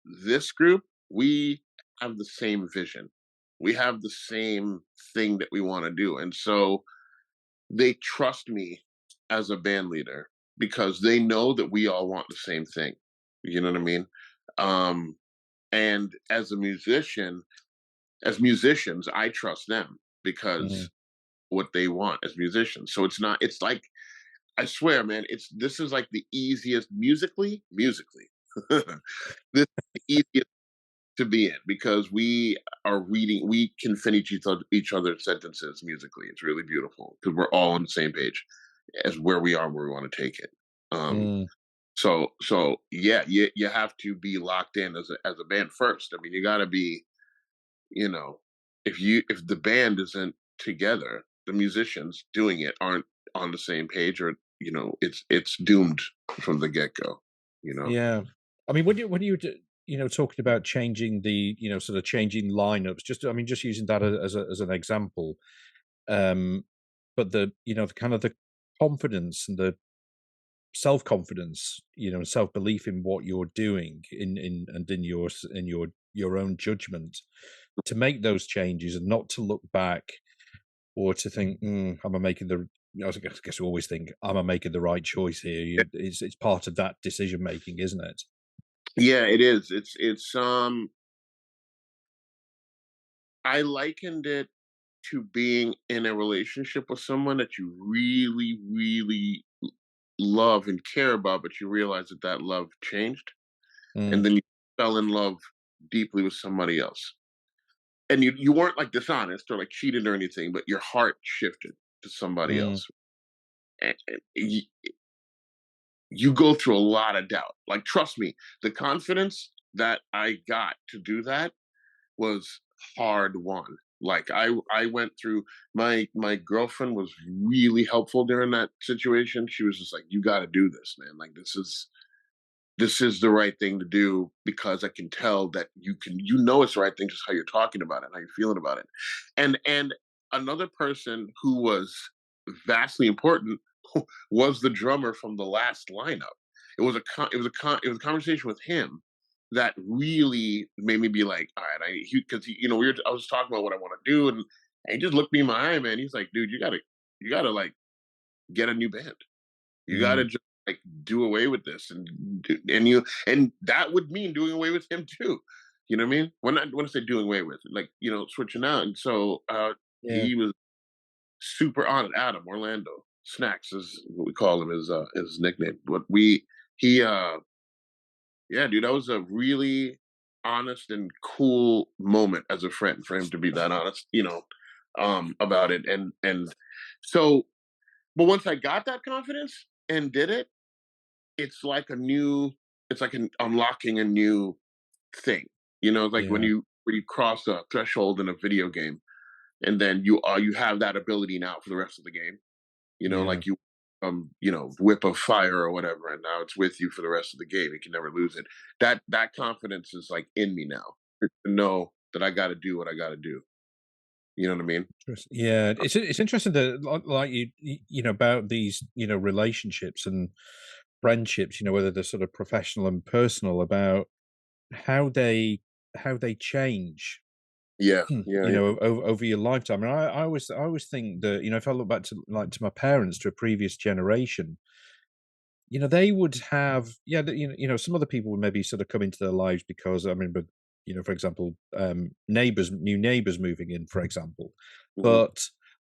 this group, we have the same vision. We have the same thing that we want to do. And so they trust me as a band leader because they know that we all want the same thing. You know what I mean? Um, and as musicians, I trust them Mm. because what they want as musicians. So it's like, I swear, man, this is like the easiest musically. This is the easiest to be in because we can finish each other's sentences musically. It's really beautiful because we're all on the same page as where we are, where we want to take it. Um, Mm. so yeah, you have to be locked in as a band first. I mean, you got to be, you know, if the band isn't together, the musicians doing it aren't on the same page, or it's doomed from the get go. You know, Yeah. I mean, when you talking about changing the, sort of changing lineups, just using that as an example, um, but the kind of the confidence and the self-confidence, and self-belief in what you're doing in your own judgment to make those changes and not to look back or to think, am I making the I guess you always think, am I making the right choice here? It's part of that decision making, isn't it? yeah, it is. I likened it to being in a relationship with someone that you really, really love and care about, but you realize that love changed, and Mm, then you fell in love deeply with somebody else, and you weren't like dishonest or like cheated or anything, but your heart shifted to somebody mm, else, and you go through a lot of doubt. Like, trust me, the confidence that I got to do that was hard won. Like, I went through, my girlfriend was really helpful during that situation. She was just like, "You got to do this, man. Like, this is the right thing to do because I can tell that it's the right thing just how you're talking about it, how you're feeling about it." And another person who was vastly important was the drummer from the last lineup. It was a conversation with him that really made me be like, all right, because I was talking about what I want to do, and he just looked me in my eye, man. He's like, dude, you gotta like get a new band. You gotta mm. just like do away with this, and that would mean doing away with him too. You know what I mean? When I say doing away with, like, switching out. And so Yeah, he was super on it. Adam Orlando Snacks is what we call him, his nickname. But he yeah, dude, that was a really honest and cool moment as a friend for him to be that honest, about it. And so, but once I got that confidence and did it, it's like unlocking a new thing. It's like yeah, when you cross a threshold in a video game, and then you have that ability now for the rest of the game. yeah, Like whip of fire or whatever, and now it's with you for the rest of the game. You can never lose it. That confidence is like in me now to know that I got to do what I got to do. You know what I mean? Yeah, it's interesting that like you know about these relationships and friendships, whether they're sort of professional and personal, about how they change, Yeah, yeah, yeah. over your lifetime. And I always think that if I look back to to my parents, to a previous generation, they would have, yeah, some other people would maybe sort of come into their lives because, I mean, but for example, new neighbors moving in, for example, Mhm. but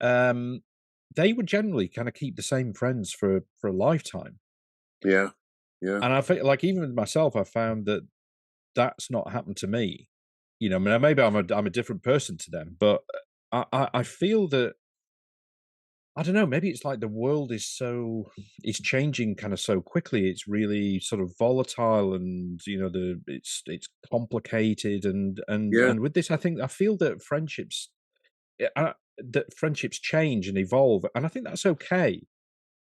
um, they would generally kind of keep the same friends for a lifetime. Yeah, yeah, And I think, like, even with myself, I found that that's not happened to me. I mean, maybe I'm a different person to them, but I feel that, I don't know, maybe it's like the world is changing kind of so quickly. It's really sort of volatile, and it's complicated, yeah, and with this, I feel that friendships change and evolve, and I think that's okay.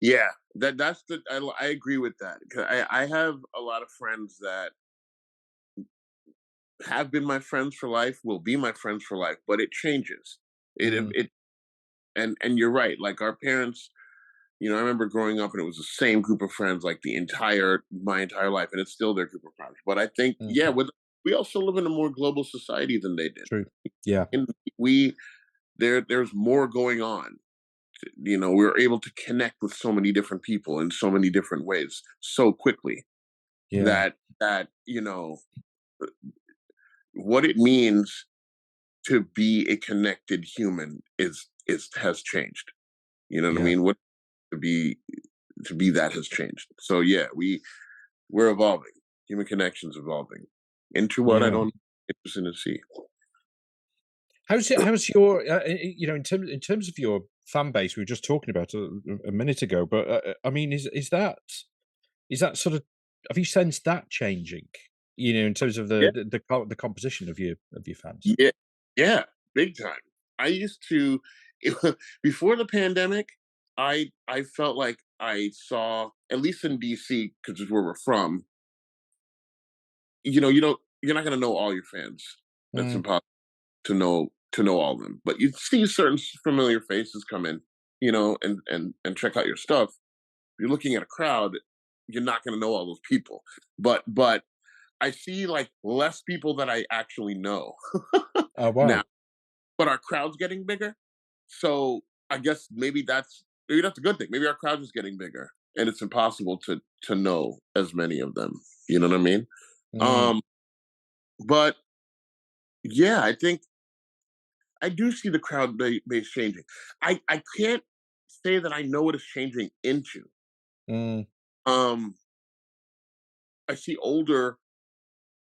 yeah. That's the I agree with that. 'Cause I have a lot of friends that have been my friends for life, will be my friends for life, but it changes. Mm, It and you're right. Like our parents, I remember growing up and it was the same group of friends like my entire life, and it's still their group of friends. But I think, mm, yeah, we also live in a more global society than they did. true. Yeah, And we there's more going on. We're able to connect with so many different people in so many different ways so quickly yeah, that what it means to be a connected human is has changed. You know what I yeah, mean? What to be that has changed. So yeah, we're evolving. Human connections evolving into what I yeah. don't interested to see. How's your in terms of your fan base we were just talking about a minute ago, but I mean, is that sort of, have you sensed that changing? In terms of Yeah, the composition of your fans. yeah, yeah, big time. I used to before the pandemic. I felt like I saw, at least in DC, because is where we're from. You're not going to know all your fans. It's Mm, impossible to know all of them. But you see certain familiar faces come in, and check out your stuff. You're looking at a crowd, you're not going to know all those people. But I see like less people that I actually know oh now. wow, But our crowd's getting bigger, so I guess maybe that's a good thing. Maybe our crowd is getting bigger, and it's impossible to know as many of them. You know what I mean? mm, Um, but yeah, I think I do see the crowd base changing. I can't say that I know what it's changing into. mm, Um, I see older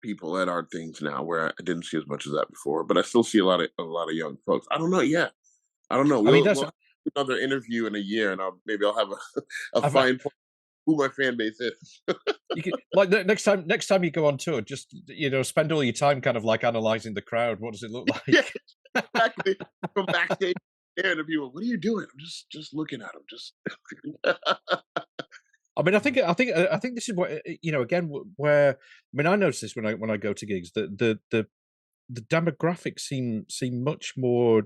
people at our things now where I didn't see as much of that before, but I still see a lot of young folks. I don't know. Yeah, I don't know. I mean, We'll that's have another interview in a year, and maybe I'll have a I've, fine point who my fan base is. you could, like, next time you go on tour, just spend all your time kind of like analyzing the crowd. What does it look Yeah, like? exactly. From backstage there to people, what are you doing? I'm just looking at them. Just I mean, I think this is what, again, where, I mean, I notice this when I go to gigs, that the demographics seem much more,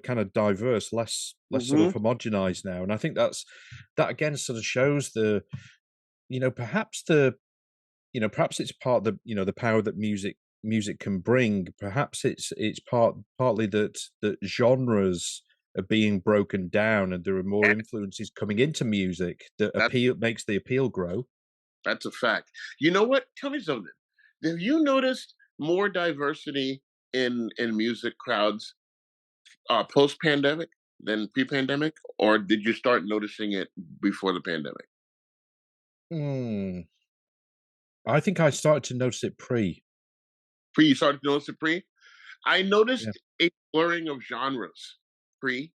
kind of diverse, less sort hmm of homogenized now, and I think that again sort of shows perhaps perhaps it's part of the power that music can bring. Perhaps it's partly that genres are being broken down, and there are more influences coming into music that that makes the appeal grow. that's a fact. You know what? Tell me something. Have you noticed more diversity in music crowds post pandemic than pre pandemic, or did you start noticing it before the pandemic? Hmm. I think I started to notice it pre. Pre, you started to notice it pre. I Yeah. noticed a blurring of genres pre.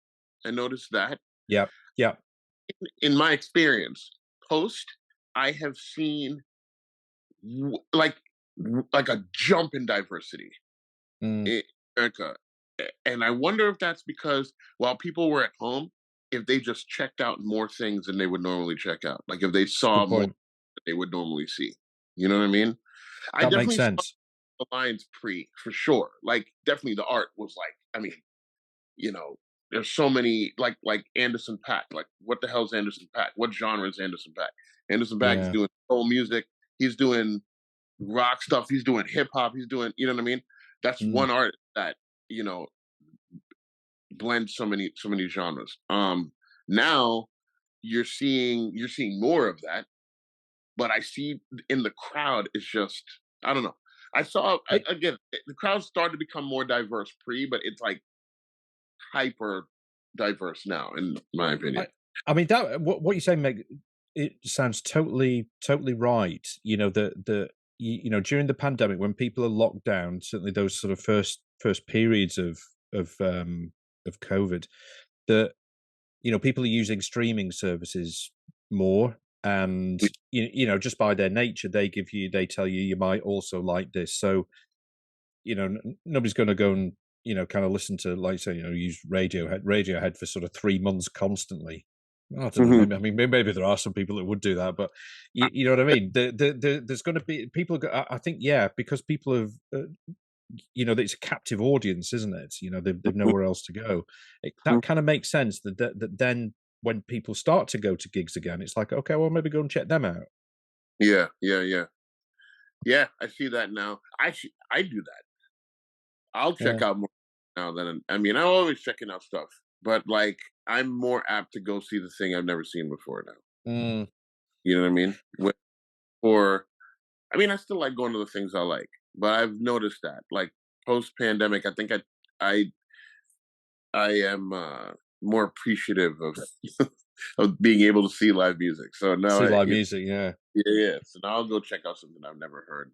I noticed that Yeah. Yeah. in my experience. Post, I have seen like a jump in diversity Mm, in America. And I wonder if that's because while people were at home, if they just checked out more things than they would normally check out. Like if they saw good more point. than they would normally see. You know what I mean? I That makes definitely saw sense. the lines pre for sure. Like definitely the art was like, I mean, you know, there's so many like Anderson .Paak. Like, what the hell's Anderson .Paak? What genre is Anderson .Paak? Anderson .Paak is Yeah. doing soul music. He's doing rock stuff. He's doing hip hop. He's doing, you know what I mean? That's Mm. one art that, you know, blends so many genres. Now you're seeing more of that, but I see in the crowd it's just, I don't know. I saw It, again the crowd started to become more diverse but it's like hyper diverse now, in my opinion. I mean, that what you say, Meg, it sounds totally right. You know, you know, during the pandemic, when people are locked down, certainly those sort of first periods of COVID, that, you know, people are using streaming services more, and you know, just by their nature, they tell you you might also like this. So, you know, nobody's going to go and, you know, kind of listen to, like, say, you know, use Radiohead for sort of 3 months constantly. Well, I don't know. Mhm. Maybe, I mean, maybe there are some people that would do that, but you know what I mean. There's going to be people. I think, yeah, because people have, you know, it's a captive audience, isn't it? You know, they've nowhere else to go. That kind of makes sense. That then when people start to go to gigs again, it's like, okay, well, maybe go and check them out. Yeah, yeah. I see that now. I do that. I'll check Yeah. out more now than, I mean, I'm always checking out stuff, but like I'm more apt to go see the thing I've never seen before now. Mm, You know what I mean? Or I mean, I still like going to the things I like, but I've noticed that like post pandemic, I think I I am more appreciative of of being able to see live music. So now see live music, yeah. yeah. So now I'll go check out something I've never heard.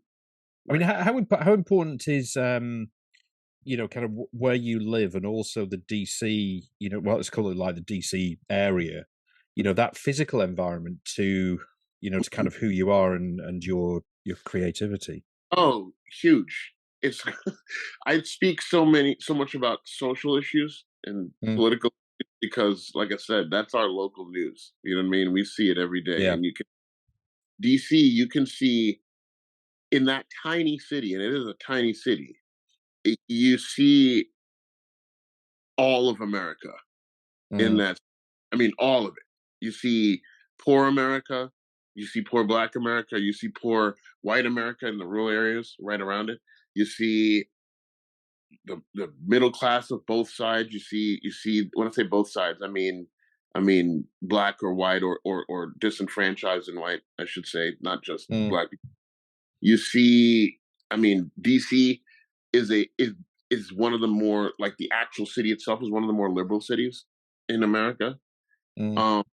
I mean, Like, how important is you know, kind of where you live, and also the DC, you know, well, let's call it like the DC area, you know, that physical environment to, you know, to kind of who you are and your creativity. oh, huge. It's I speak so much about social issues and Mm, political because, like I said, that's our local news. You know what I mean? We see it every day, yeah. and you can DC. You can see in that tiny city, and it is a tiny city. You see all of America in Mm, that. I mean, all of it. You see poor America. You see poor Black America. You see poor white America in the rural areas right around it. You see the middle class of both sides. You see when I say both sides, I mean black or white or disenfranchised and white, I should say, not just mm, black people. You see, I mean, DC is a is one of the more, like, the actual city itself is one of the more liberal cities in America. mm, Um,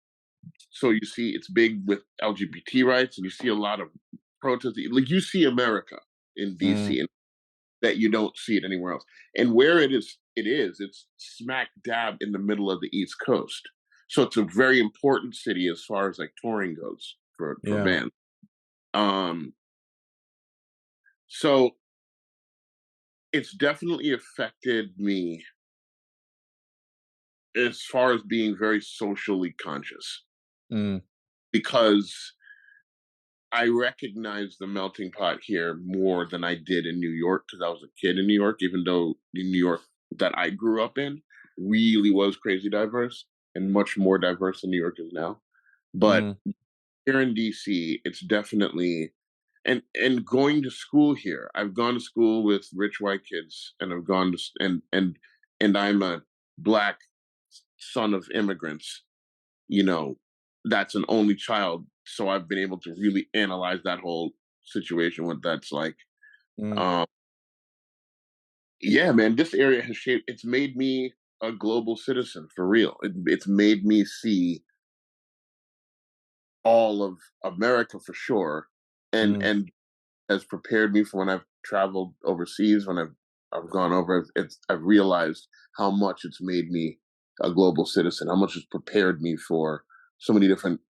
so you see it's big with LGBT rights, and you see a lot of protests. Like, you see America in mm, DC, and that you don't see it anywhere else. And where it's smack dab in the middle of the East Coast. So it's a very important city as far as like touring goes for yeah. bands. Um, so it's definitely affected me as far as being very socially conscious, Mm, because I recognize the melting pot here more than I did in New York, because I was a kid in New York, even though the New York that I grew up in really was crazy diverse and much more diverse than New York is now. But mm, here in DC, it's definitely, and going to school here. I've gone to school with rich white kids, and I've gone to and I'm a black son of immigrants. You know, that's an only child, so I've been able to really analyze that whole situation, what that's like. mm. Um, yeah, man, this area has shaped. It's made me a global citizen for real. It's made me see all of America for sure, Mm. and has prepared me for when I've traveled overseas. When I've gone over, I've realized how much it's made me a global citizen. How much it's prepared me for so many different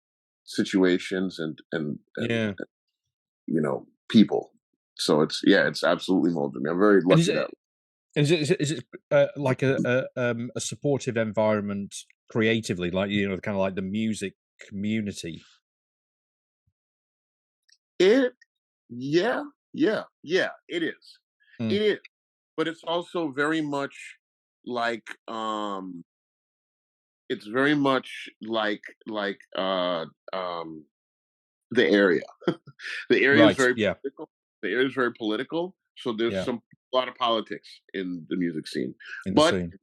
situations and Yeah. people. So it's absolutely molded me. I'm very And is lucky it that. is it like a supportive environment creatively, like, you know, kind of like the music community? It yeah, it is. Mm, It is. But it's also very much like it's very much the area. The area is Right. very Yeah. political. The area is very political. So there's Yeah. a lot of politics in the music scene. In the But scene.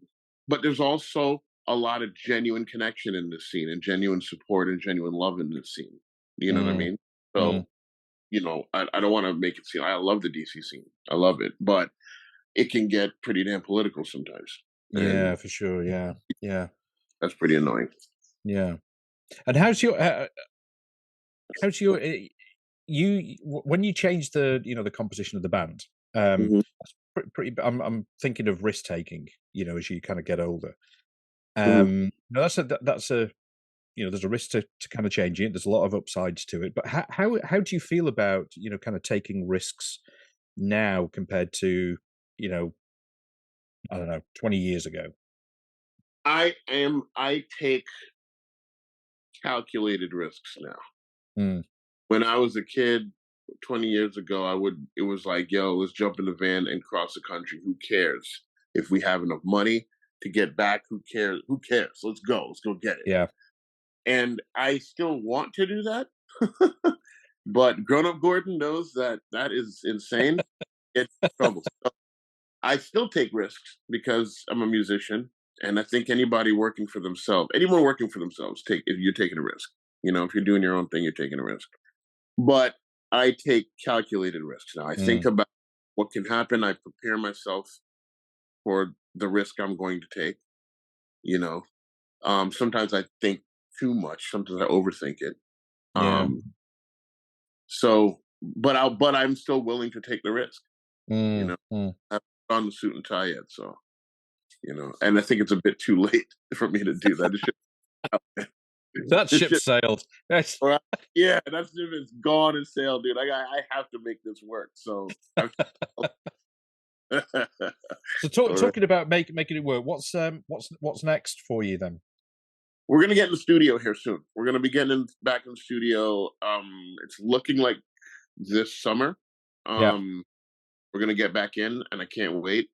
but there's also a lot of genuine connection in this scene and genuine support and genuine love in this scene. You know what I Mm, mean? mm. So, I don't want to make it seem I love the DC scene. I love it, but it can get pretty damn political sometimes. Yeah, And for sure. Yeah. Yeah. that's pretty annoying. Yeah. And how's your when you change the composition of the band, Mhm. that's pretty I'm thinking of risk taking, as you kind of get older. Mhm. No, that's a there's a risk to kind of changing it. There's a lot of upsides to it. But how do you feel about, kind of taking risks now compared to, I don't know, 20 years ago? I take calculated risks now. Mm, When I was a kid 20 years ago, it was like, yo, let's jump in the van and cross the country. Who cares? If we have enough money to get back, who cares? Who cares? Let's go. Let's go get it. yeah. And I still want to do that. But grown up Gordon knows that that is insane. It's trouble. So I still take risks because I'm a musician. And I think anyone working for themselves, if you're taking a risk. If you're doing your own thing, you're taking a risk. But I take calculated risks now. I think Mm, about what can happen. I prepare myself for the risk I'm going to take. You know, sometimes I think too much. Sometimes I overthink it. yeah. Um, but I'm still willing to take the risk. You Mm, know, mm. I haven't put on the suit and tie yet, so and I think it's a bit too late for me to do that. That This ship shit, sailed. That's or yeah, that ship is gone and sailed, dude. I have to make this work. So I'm so all right. talking about making it work. What's next for you then? We're gonna get in the studio here soon. We're gonna be getting back in the studio. It's looking like this summer. Yeah. We're gonna get back in, and I can't wait.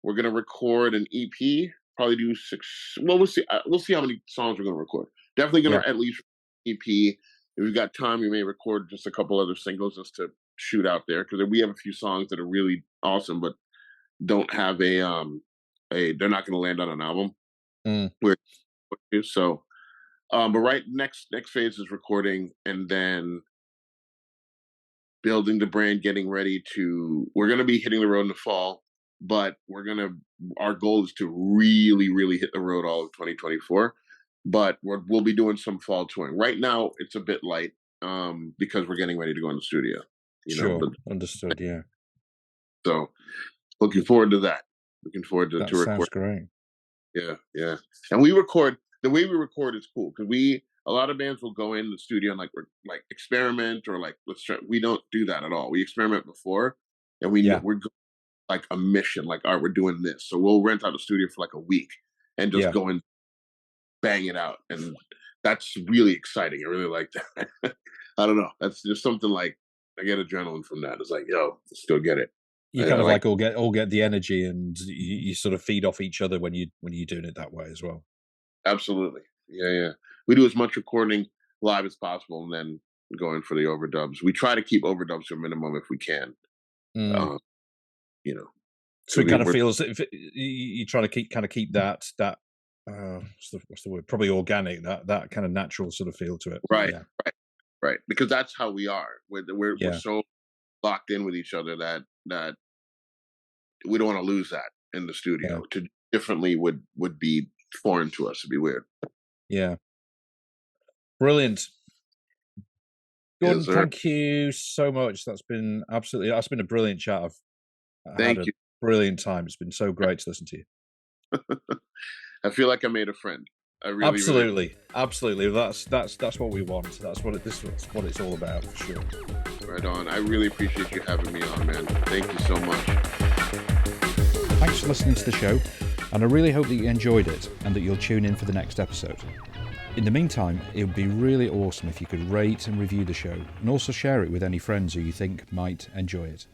We're gonna record an EP. Probably do 6. Well, we'll see. We'll see how many songs we're gonna record. Definitely gonna Yeah. at least EP. If we've got time, we may record just a couple other singles just to shoot out there because we have a few songs that are really awesome, but don't have a. They're not gonna land on an album. Mm, We're so. But next phase is recording and then building the brand, getting ready to. We're gonna be hitting the road in the fall, but our goal is to really, really hit the road all of 2024. But we'll be doing some fall touring. Right now, it's a bit light because we're getting ready to go in the studio. sure. But Understood. Yeah. so looking forward to that. Looking forward That to record. sounds great. Yeah, yeah. And we record the way we record is cool because a lot of bands will go in the studio and like experiment or like let's try. We don't do that at all. We experiment before, and Yeah. we're like a mission. Like, all right, we're doing this, so we'll rent out a studio for like a week and just Yeah. go and bang it out, and that's really exciting. I really like that. I don't know. That's just something like I get adrenaline from that. It's like, yo, let's go get it. You I kind of like like all get the energy, and you sort of feed off each other when you're doing it that way as well. absolutely. Yeah, yeah. We do as much recording live as possible, and then going for the overdubs. We try to keep overdubs to a minimum if we can. Mm. Um, you know, So it because kind of feels if you try to keep that what's the word? Probably organic, that kind of natural sort of feel to it. right, Yeah. right, because that's how we are. We're Yeah. so locked in with each other that we don't want to lose that in the Yeah. studio. To do differently would be foreign to us. It'd be weird. Yeah. Brilliant. Gordon, Yes, sir. thank you so much. That's been a brilliant chat. I've had Thank a you. brilliant time. It's been so great to listen to you. I feel like I made a friend. I really, really. Absolutely. That's what we want. That's what it's all about for sure. Right on. I really appreciate you having me on, man. Thank you so much. Thanks for listening to the show, and I really hope that you enjoyed it and that you'll tune in for the next episode. In the meantime, it would be really awesome if you could rate and review the show and also share it with any friends who you think might enjoy it.